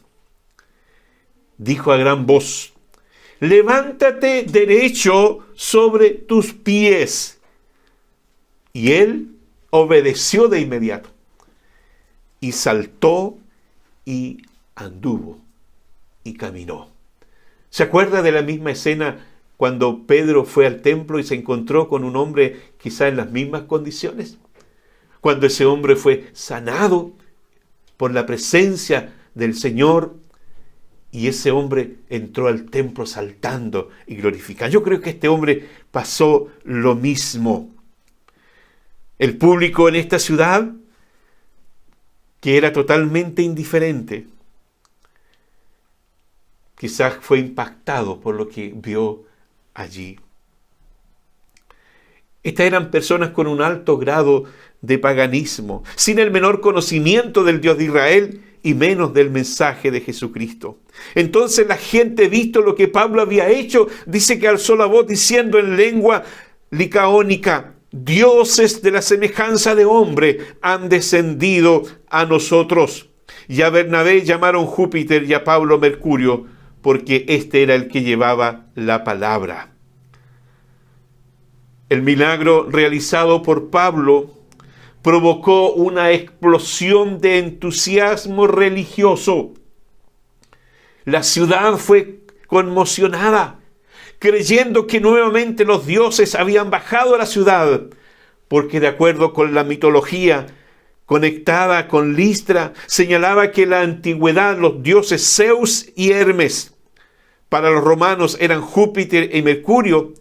[SPEAKER 7] Dijo a gran voz, levántate derecho sobre tus pies. Y él obedeció de inmediato. Y saltó y anduvo y caminó. ¿Se acuerda de la misma escena cuando Pedro fue al templo y se encontró con un hombre quizá en las mismas condiciones? Cuando ese hombre fue sanado por la presencia del Señor y ese hombre entró al templo saltando y glorificando. Yo creo que este hombre pasó lo mismo. El público en esta ciudad, que era totalmente indiferente, quizás fue impactado por lo que vio allí. Estas eran personas con un alto grado de paganismo, sin el menor conocimiento del Dios de Israel y menos del mensaje de Jesucristo. Entonces la gente, visto lo que Pablo había hecho, dice que alzó la voz diciendo en lengua licaónica, dioses de la semejanza de hombre han descendido a nosotros. Y a Bernabé llamaron Júpiter y a Pablo Mercurio, porque este era el que llevaba la palabra. El milagro realizado por Pablo provocó una explosión de entusiasmo religioso. La ciudad fue conmocionada, creyendo que nuevamente los dioses habían bajado a la ciudad, porque de acuerdo con la mitología conectada con Listra, señalaba que en la antigüedad los dioses Zeus y Hermes, para los romanos eran Júpiter y Mercurio,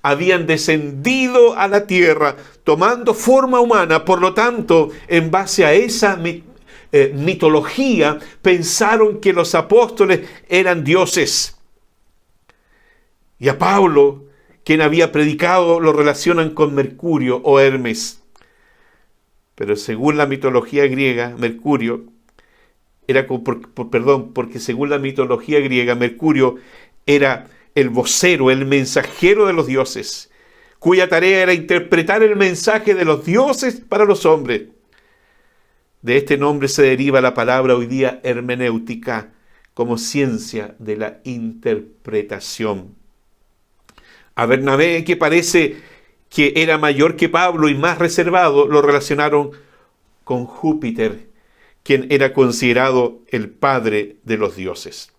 [SPEAKER 7] habían descendido a la tierra tomando forma humana. Por lo tanto, en base a esa mitología, pensaron que los apóstoles eran dioses. Y a Pablo, quien había predicado, lo relacionan con Mercurio o Hermes. Pero según la mitología griega, Mercurio porque según la mitología griega, Mercurio era el vocero, el mensajero de los dioses, cuya tarea era interpretar el mensaje de los dioses para los hombres. De este nombre se deriva la palabra hoy día hermenéutica, como ciencia de la interpretación. A Bernabé, que parece que era mayor que Pablo y más reservado, lo relacionaron con Júpiter, quien era considerado el padre de los dioses.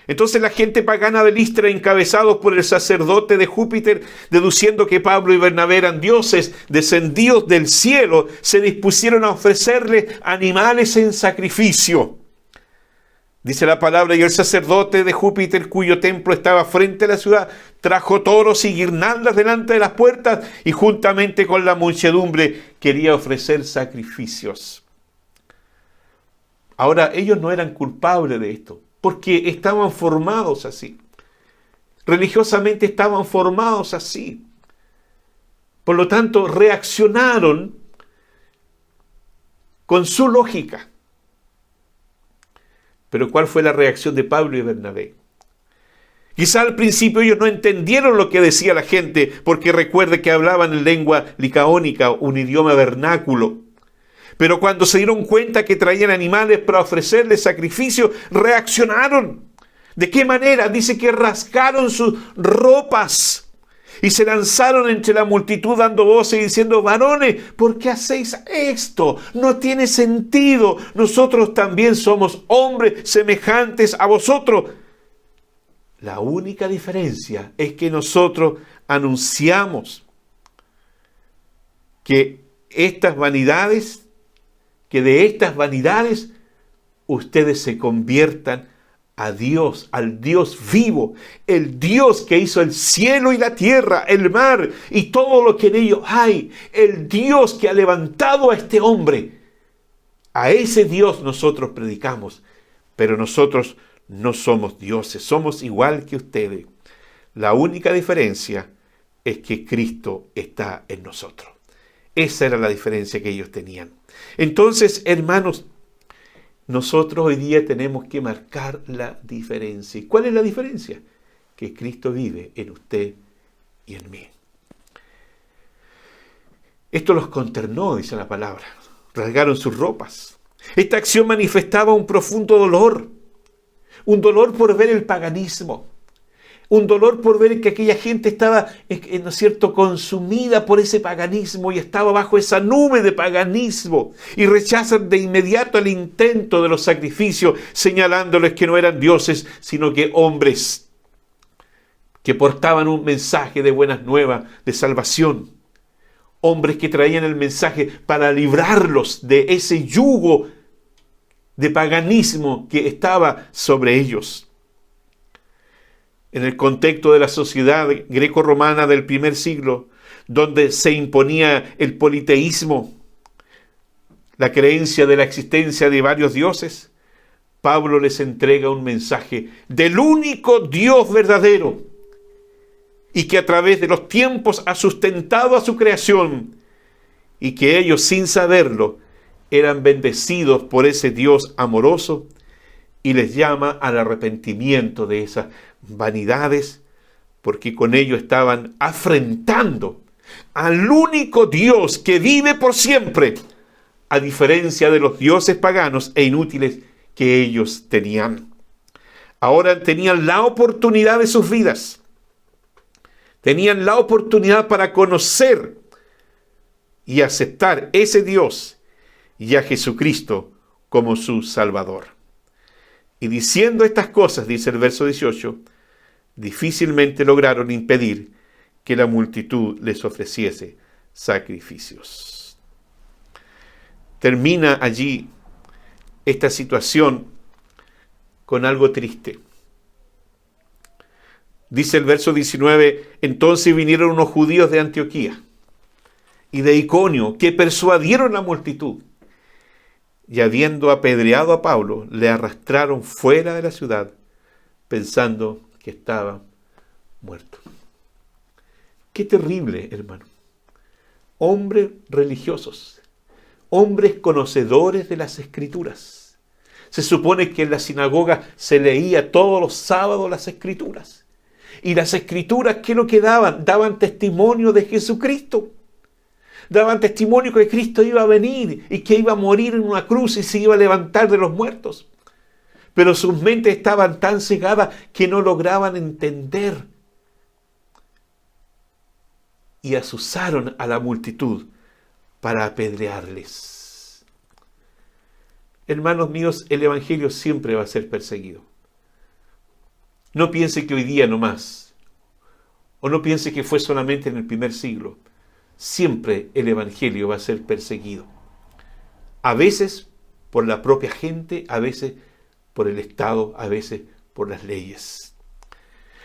[SPEAKER 7] Entonces la gente pagana de Listra, encabezados por el sacerdote de Júpiter, deduciendo que Pablo y Bernabé eran dioses descendidos del cielo, se dispusieron a ofrecerle animales en sacrificio. Dice la palabra, y el sacerdote de Júpiter, cuyo templo estaba frente a la ciudad, trajo toros y guirnaldas delante de las puertas y juntamente con la muchedumbre quería ofrecer sacrificios. Ahora, ellos no eran culpables de esto, porque estaban formados así. Religiosamente estaban formados así. Por lo tanto, reaccionaron con su lógica. Pero ¿cuál fue la reacción de Pablo y Bernabé? Quizá al principio ellos no entendieron lo que decía la gente, porque recuerde que hablaban en lengua licaónica, un idioma vernáculo. Pero cuando se dieron cuenta que traían animales para ofrecerles sacrificio, reaccionaron. ¿De qué manera? Dice que rasgaron sus ropas y se lanzaron entre la multitud dando voces y diciendo: varones, ¿por qué hacéis esto? No tiene sentido. Nosotros también somos hombres semejantes a vosotros. La única diferencia es que nosotros anunciamos que de estas vanidades ustedes se conviertan a Dios, al Dios vivo, el Dios que hizo el cielo y la tierra, el mar y todo lo que en ellos hay, el Dios que ha levantado a este hombre. A ese Dios nosotros predicamos, pero nosotros no somos dioses, somos igual que ustedes. La única diferencia es que Cristo está en nosotros. Esa era la diferencia que ellos tenían. Entonces, hermanos, nosotros hoy día tenemos que marcar la diferencia. ¿Y cuál es la diferencia? Que Cristo vive en usted y en mí. Esto los consternó, dice la palabra. Rasgaron sus ropas. Esta acción manifestaba un profundo dolor. Un dolor por ver el paganismo. Un dolor por ver que aquella gente estaba, ¿no es cierto?, consumida por ese paganismo y estaba bajo esa nube de paganismo. Y rechazan de inmediato el intento de los sacrificios, señalándoles que no eran dioses, sino que hombres que portaban un mensaje de buenas nuevas, de salvación. Hombres que traían el mensaje para librarlos de ese yugo de paganismo que estaba sobre ellos. En el contexto de la sociedad greco-romana del primer siglo, donde se imponía el politeísmo, la creencia de la existencia de varios dioses, Pablo les entrega un mensaje del único Dios verdadero y que a través de los tiempos ha sustentado a su creación y que ellos, sin saberlo, eran bendecidos por ese Dios amoroso, y les llama al arrepentimiento de esas vanidades, porque con ello estaban afrentando al único Dios que vive por siempre, a diferencia de los dioses paganos e inútiles que ellos tenían. Ahora tenían la oportunidad de sus vidas. Tenían la oportunidad para conocer y aceptar ese Dios y a Jesucristo como su Salvador. Y diciendo estas cosas, dice el verso 18, difícilmente lograron impedir que la multitud les ofreciese sacrificios. Termina allí esta situación con algo triste. Dice el verso 19, entonces vinieron unos judíos de Antioquía y de Iconio que persuadieron a la multitud y habiendo apedreado a Pablo, le arrastraron fuera de la ciudad pensando que estaba muerto. Qué terrible, hermano. Hombres religiosos, hombres conocedores de las Escrituras. Se supone que en la sinagoga se leía todos los sábados las Escrituras. Y las Escrituras, ¿qué es lo que daban? Daban testimonio de Jesucristo. Daban testimonio que Cristo iba a venir y que iba a morir en una cruz y se iba a levantar de los muertos. Pero sus mentes estaban tan cegadas que no lograban entender. Y asusaron a la multitud para apedrearles. Hermanos míos, el Evangelio siempre va a ser perseguido. No piense que hoy día nomás, o no piense que fue solamente en el primer siglo. Siempre el Evangelio va a ser perseguido. A veces por la propia gente, a veces por el Estado, a veces por las leyes.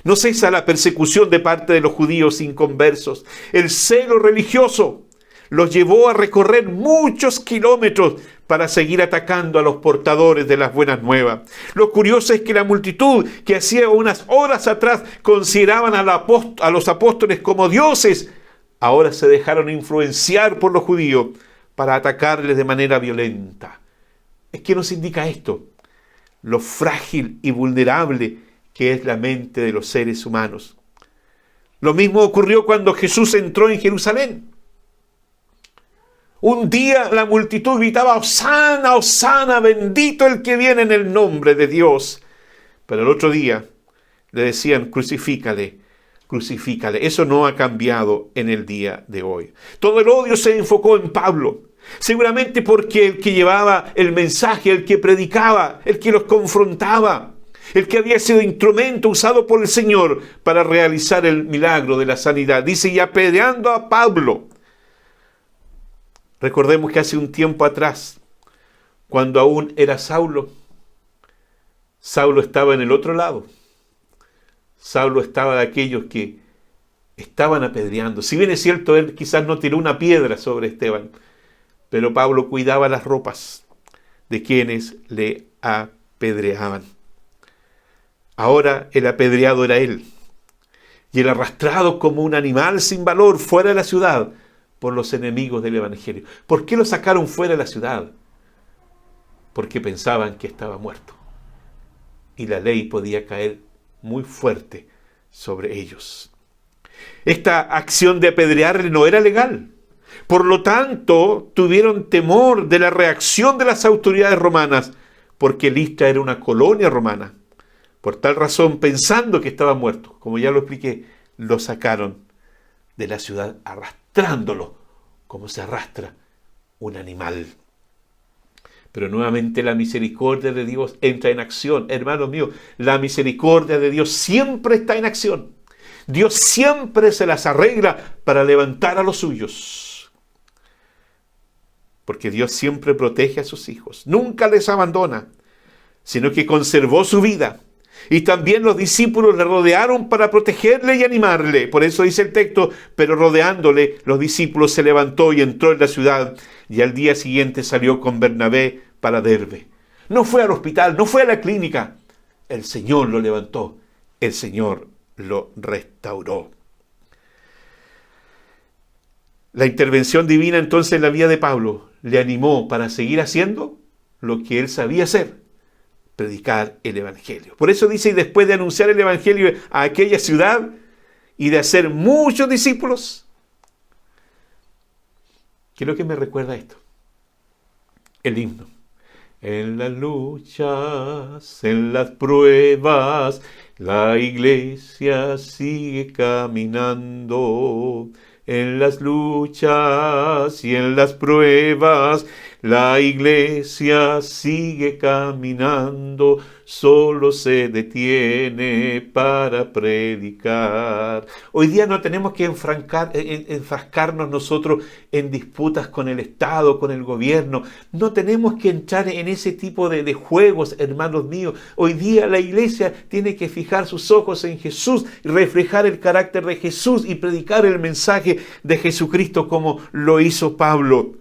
[SPEAKER 7] No cesa la persecución de parte de los judíos inconversos. El celo religioso los llevó a recorrer muchos kilómetros para seguir atacando a los portadores de las buenas nuevas. Lo curioso es que la multitud que hacía unas horas atrás consideraban a los apóstoles como dioses, ahora se dejaron influenciar por los judíos para atacarles de manera violenta. ¿Qué nos indica esto? Lo frágil y vulnerable que es la mente de los seres humanos. Lo mismo ocurrió cuando Jesús entró en Jerusalén. Un día la multitud gritaba, Hosana, Hosana, bendito el que viene en el nombre de Dios. Pero el otro día le decían, crucifícale, crucifícale. Eso no ha cambiado en el día de hoy. Todo el odio se enfocó en Pablo. Seguramente porque el que llevaba el mensaje, el que predicaba, el que los confrontaba, el que había sido instrumento usado por el Señor para realizar el milagro de la sanidad. Dice, y apedreando a Pablo. Recordemos que hace un tiempo atrás, cuando aún era Saulo, Saulo estaba en el otro lado. Saulo estaba de aquellos que estaban apedreando. Si bien es cierto, él quizás no tiró una piedra sobre Esteban, pero Pablo cuidaba las ropas de quienes le apedreaban. Ahora el apedreado era él, y el arrastrado como un animal sin valor fuera de la ciudad por los enemigos del Evangelio. ¿Por qué lo sacaron fuera de la ciudad? Porque pensaban que estaba muerto, y la ley podía caer muy fuerte sobre ellos. Esta acción de apedrearle no era legal. Por lo tanto, tuvieron temor de la reacción de las autoridades romanas, porque Listra era una colonia romana. Por tal razón, pensando que estaba muerto, como ya lo expliqué, lo sacaron de la ciudad arrastrándolo, como se arrastra un animal. Pero nuevamente la misericordia de Dios entra en acción. Hermanos míos, la misericordia de Dios siempre está en acción. Dios siempre se las arregla para levantar a los suyos. Porque Dios siempre protege a sus hijos. Nunca les abandona, sino que conservó su vida. Y también los discípulos le rodearon para protegerle y animarle. Por eso dice el texto, pero rodeándole, los discípulos se levantó y entró en la ciudad. Y al día siguiente salió con Bernabé para Derbe. No fue al hospital, no fue a la clínica. El Señor lo levantó, el Señor lo restauró. La intervención divina entonces en la vida de Pablo le animó para seguir haciendo lo que él sabía hacer. Predicar el Evangelio. Por eso dice, y después de anunciar el Evangelio a aquella ciudad y de hacer muchos discípulos, ¿qué es lo que me recuerda esto? el himno. En las luchas, en las pruebas, la iglesia sigue caminando. En las luchas y en las pruebas, la iglesia sigue caminando, solo se detiene para predicar. Hoy día no tenemos que enfrascarnos nosotros en disputas con el Estado, con el gobierno. No tenemos que entrar en ese tipo de juegos, hermanos míos. Hoy día la iglesia tiene que fijar sus ojos en Jesús y reflejar el carácter de Jesús y predicar el mensaje de Jesucristo como lo hizo Pablo,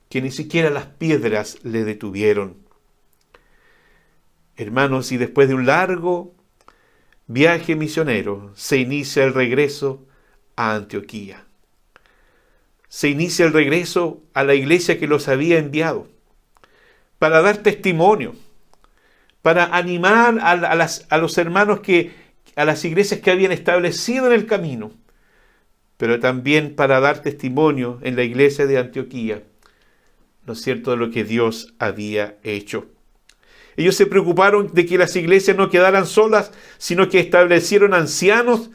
[SPEAKER 7] que ni siquiera las piedras le detuvieron. Hermanos, y después de un largo viaje misionero, se inicia el regreso a Antioquía. Se inicia el regreso a la iglesia que los había enviado, para dar testimonio, para animar a los hermanos a las iglesias que habían establecido en el camino, pero también para dar testimonio en la iglesia de Antioquía, ¿no es cierto?, de lo que Dios había hecho. Ellos se preocuparon de que las iglesias no quedaran solas, sino que establecieron ancianos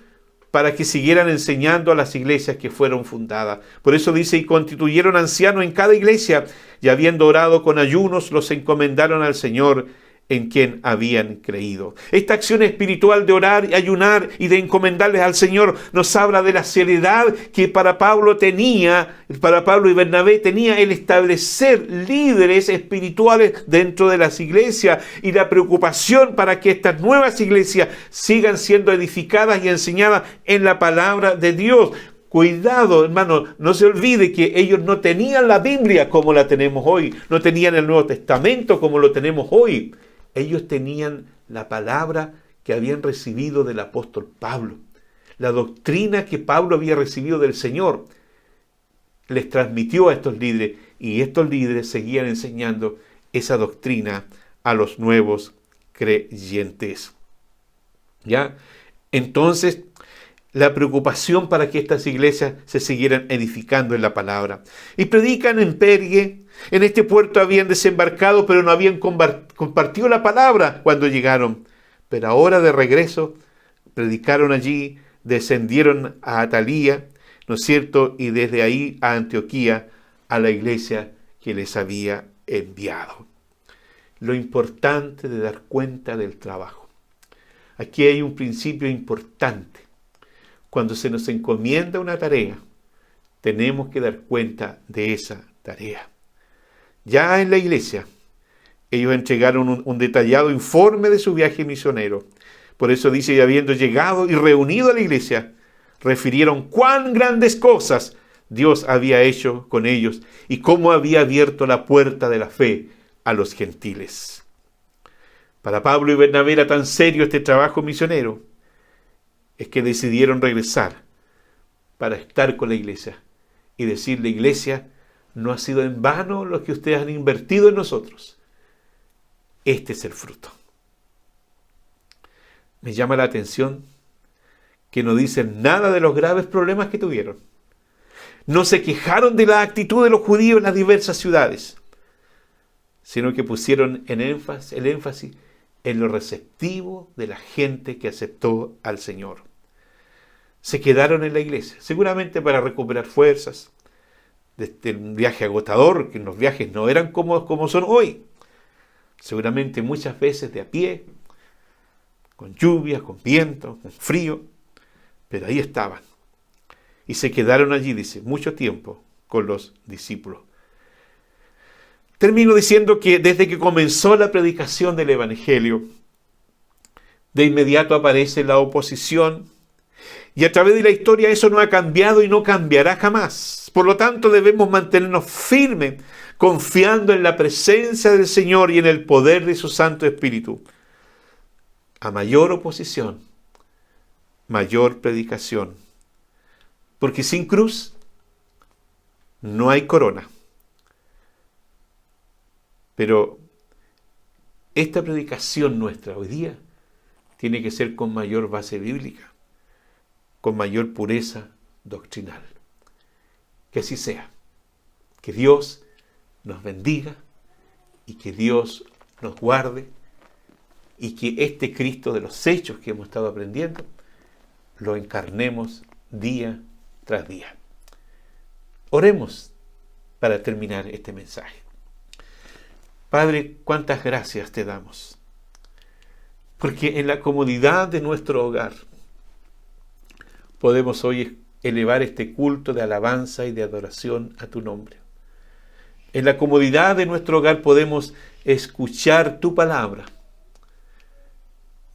[SPEAKER 7] para que siguieran enseñando a las iglesias que fueron fundadas. Por eso dice, y constituyeron ancianos en cada iglesia, y habiendo orado con ayunos, los encomendaron al Señor en quien habían creído. Esta acción espiritual de orar y ayunar y de encomendarles al Señor nos habla de la seriedad que para Pablo y Bernabé tenía el establecer líderes espirituales dentro de las iglesias y la preocupación para que estas nuevas iglesias sigan siendo edificadas y enseñadas en la palabra de Dios. Cuidado, hermano, no se olvide que ellos no tenían la Biblia como la tenemos hoy, no tenían el Nuevo Testamento como lo tenemos hoy. Ellos tenían la palabra que habían recibido del apóstol Pablo, la doctrina que Pablo había recibido del Señor. Les transmitió a estos líderes y estos líderes seguían enseñando esa doctrina a los nuevos creyentes. ¿Ya? Entonces, la preocupación para que estas iglesias se siguieran edificando en la palabra. Y predican en Pergue. En este puerto habían desembarcado, pero no habían compartido la palabra cuando llegaron. Pero ahora de regreso, predicaron allí, descendieron a Atalía, ¿no es cierto? Y desde ahí a Antioquía, a la iglesia que les había enviado. Lo importante de dar cuenta del trabajo. Aquí hay un principio importante. Cuando se nos encomienda una tarea, tenemos que dar cuenta de esa tarea. Ya en la iglesia, ellos entregaron un detallado informe de su viaje misionero. Por eso dice, y habiendo llegado y reunido a la iglesia, refirieron cuán grandes cosas Dios había hecho con ellos y cómo había abierto la puerta de la fe a los gentiles. Para Pablo y Bernabé era tan serio este trabajo misionero, es que decidieron regresar para estar con la iglesia y decirle, iglesia, no ha sido en vano lo que ustedes han invertido en nosotros. Este es el fruto. Me llama la atención que no dicen nada de los graves problemas que tuvieron. No se quejaron de la actitud de los judíos en las diversas ciudades, sino que pusieron el énfasis en lo receptivo de la gente que aceptó al Señor. Se quedaron en la iglesia, seguramente para recuperar fuerzas, desde un viaje agotador, que los viajes no eran como son hoy. Seguramente muchas veces de a pie, con lluvia, con viento, con frío, pero ahí estaban. Y se quedaron allí, dice, mucho tiempo con los discípulos. Termino diciendo que desde que comenzó la predicación del Evangelio, de inmediato aparece la oposición, y a través de la historia eso no ha cambiado y no cambiará jamás. Por lo tanto, debemos mantenernos firmes, confiando en la presencia del Señor y en el poder de su Santo Espíritu. A mayor oposición, mayor predicación. Porque sin cruz no hay corona. Pero esta predicación nuestra hoy día tiene que ser con mayor base bíblica, con mayor pureza doctrinal. Que así sea. Que Dios nos bendiga y que Dios nos guarde y que este Cristo de los hechos que hemos estado aprendiendo lo encarnemos día tras día. Oremos para terminar este mensaje. Padre, cuántas gracias te damos, porque en la comodidad de nuestro hogar podemos hoy elevar este culto de alabanza y de adoración a tu nombre. En la comodidad de nuestro hogar podemos escuchar tu palabra,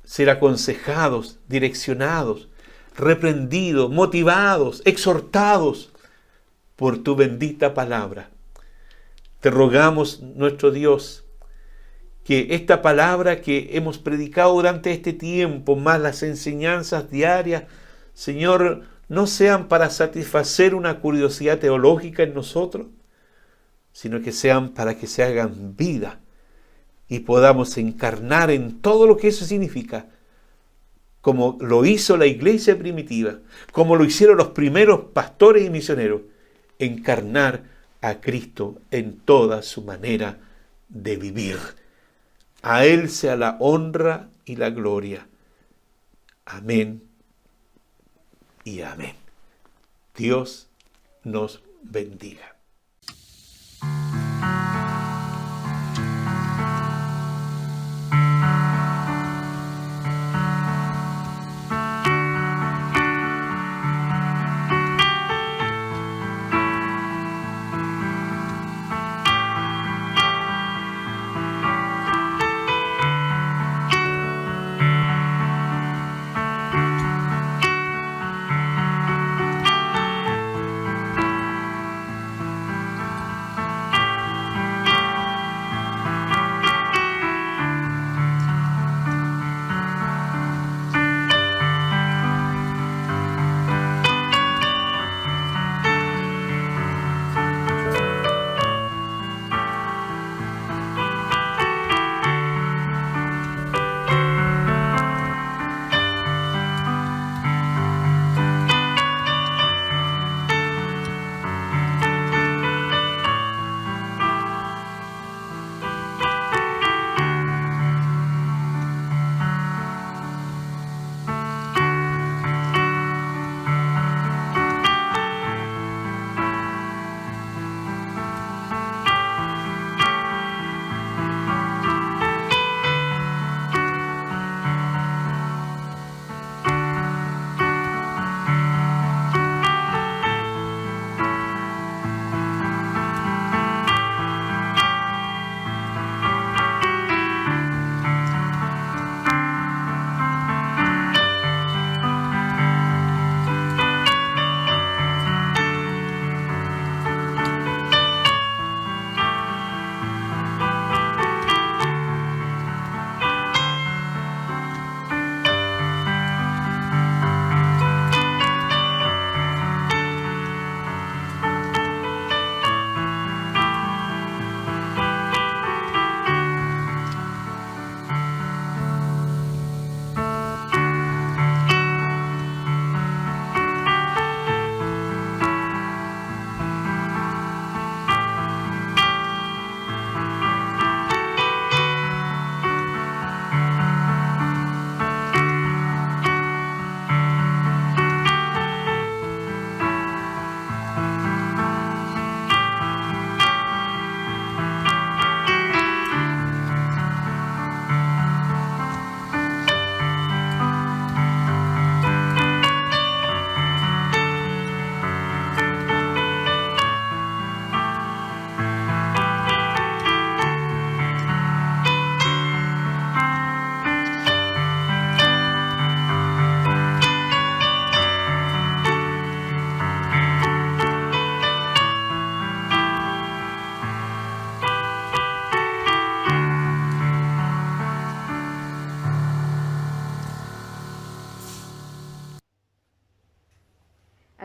[SPEAKER 7] ser aconsejados, direccionados, reprendidos, motivados, exhortados por tu bendita palabra. Te rogamos, nuestro Dios, que esta palabra que hemos predicado durante este tiempo, más las enseñanzas diarias, Señor, no sean para satisfacer una curiosidad teológica en nosotros, sino que sean para que se hagan vida y podamos encarnar en todo lo que eso significa, como lo hizo la iglesia primitiva, como lo hicieron los primeros pastores y misioneros, encarnar a Cristo en toda su manera de vivir. A Él sea la honra y la gloria. Amén y amén. Dios nos bendiga.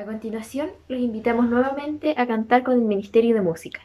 [SPEAKER 3] A continuación, los invitamos nuevamente a cantar con el Ministerio de Música.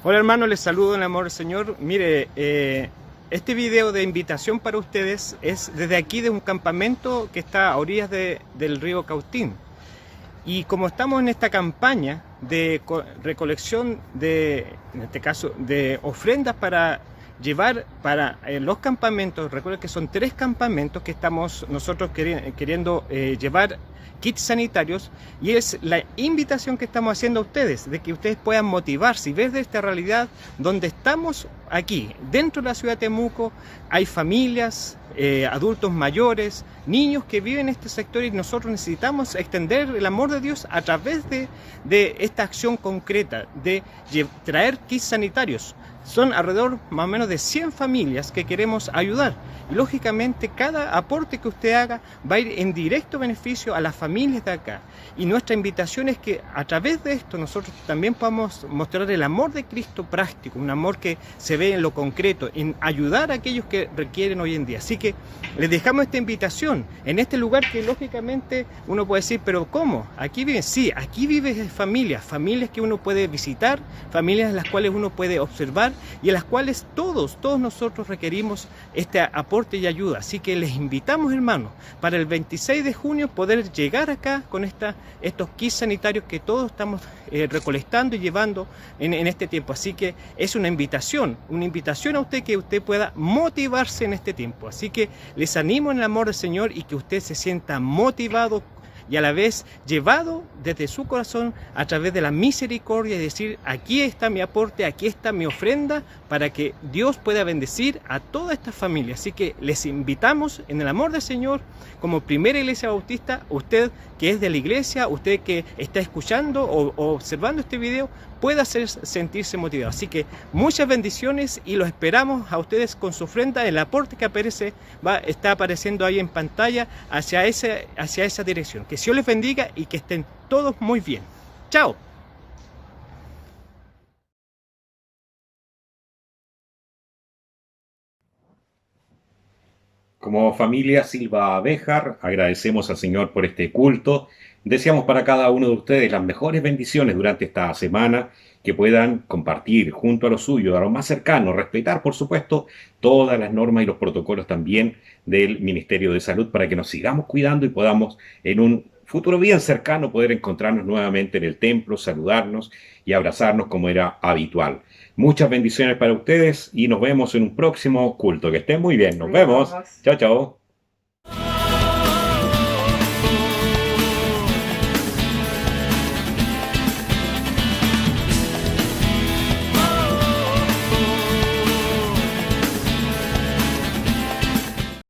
[SPEAKER 8] Hola hermanos, les saludo en el amor del Señor. Mire, este video de invitación para ustedes es desde aquí de un campamento que está a orillas del río Cautín. Y como estamos en esta campaña de recolección en este caso, de ofrendas para llevar para los campamentos, recuerden que son 3 campamentos que estamos nosotros queriendo llevar kits sanitarios, y es la invitación que estamos haciendo a ustedes, de que ustedes puedan motivarse y ver de esta realidad donde estamos aquí, dentro de la ciudad de Temuco, hay familias, adultos mayores, niños que viven en este sector, y nosotros necesitamos extender el amor de Dios a través de esta acción concreta, de traer kits sanitarios. Son alrededor más o menos de 100 familias que queremos ayudar. Y lógicamente cada aporte que usted haga va a ir en directo beneficio a las familias de acá. Y nuestra invitación es que a través de esto nosotros también podamos mostrar el amor de Cristo práctico, un amor que se ve en lo concreto, en ayudar a aquellos que requieren hoy en día. Así que les dejamos esta invitación en este lugar que lógicamente uno puede decir, pero ¿cómo? ¿Aquí viven? Sí, aquí viven familias que uno puede visitar, familias en las cuales uno puede observar y en las cuales todos nosotros requerimos este aporte y ayuda. Así que les invitamos, hermanos, para el 26 de junio poder llegar acá con estos kits sanitarios que todos estamos recolectando y llevando en este tiempo. Así que es una invitación a usted, que usted pueda motivarse en este tiempo. Así que les animo en el amor del Señor, y que usted se sienta motivado y a la vez llevado desde su corazón a través de la misericordia, y decir, aquí está mi aporte, aquí está mi ofrenda, para que Dios pueda bendecir a toda esta familia. Así que les invitamos en el amor del Señor, como Primera Iglesia Bautista, usted que es de la iglesia, usted que está escuchando o observando este video, pueda sentirse motivado. Así que muchas bendiciones, y los esperamos a ustedes con su ofrenda. El aporte que está apareciendo ahí en pantalla hacia esa dirección. Que Dios les bendiga y que estén todos muy bien. ¡Chao!
[SPEAKER 2] Como familia Silva Béjar, agradecemos al Señor por este culto. Deseamos para cada uno de ustedes las mejores bendiciones durante esta semana, que puedan compartir junto a los suyos, a los más cercanos, respetar, por supuesto, todas las normas y los protocolos también del Ministerio de Salud, para que nos sigamos cuidando y podamos en un futuro bien cercano poder encontrarnos nuevamente en el templo, saludarnos y abrazarnos como era habitual. Muchas bendiciones para ustedes y nos vemos en un próximo culto. Que estén muy bien. Nos vemos. Chao, chao.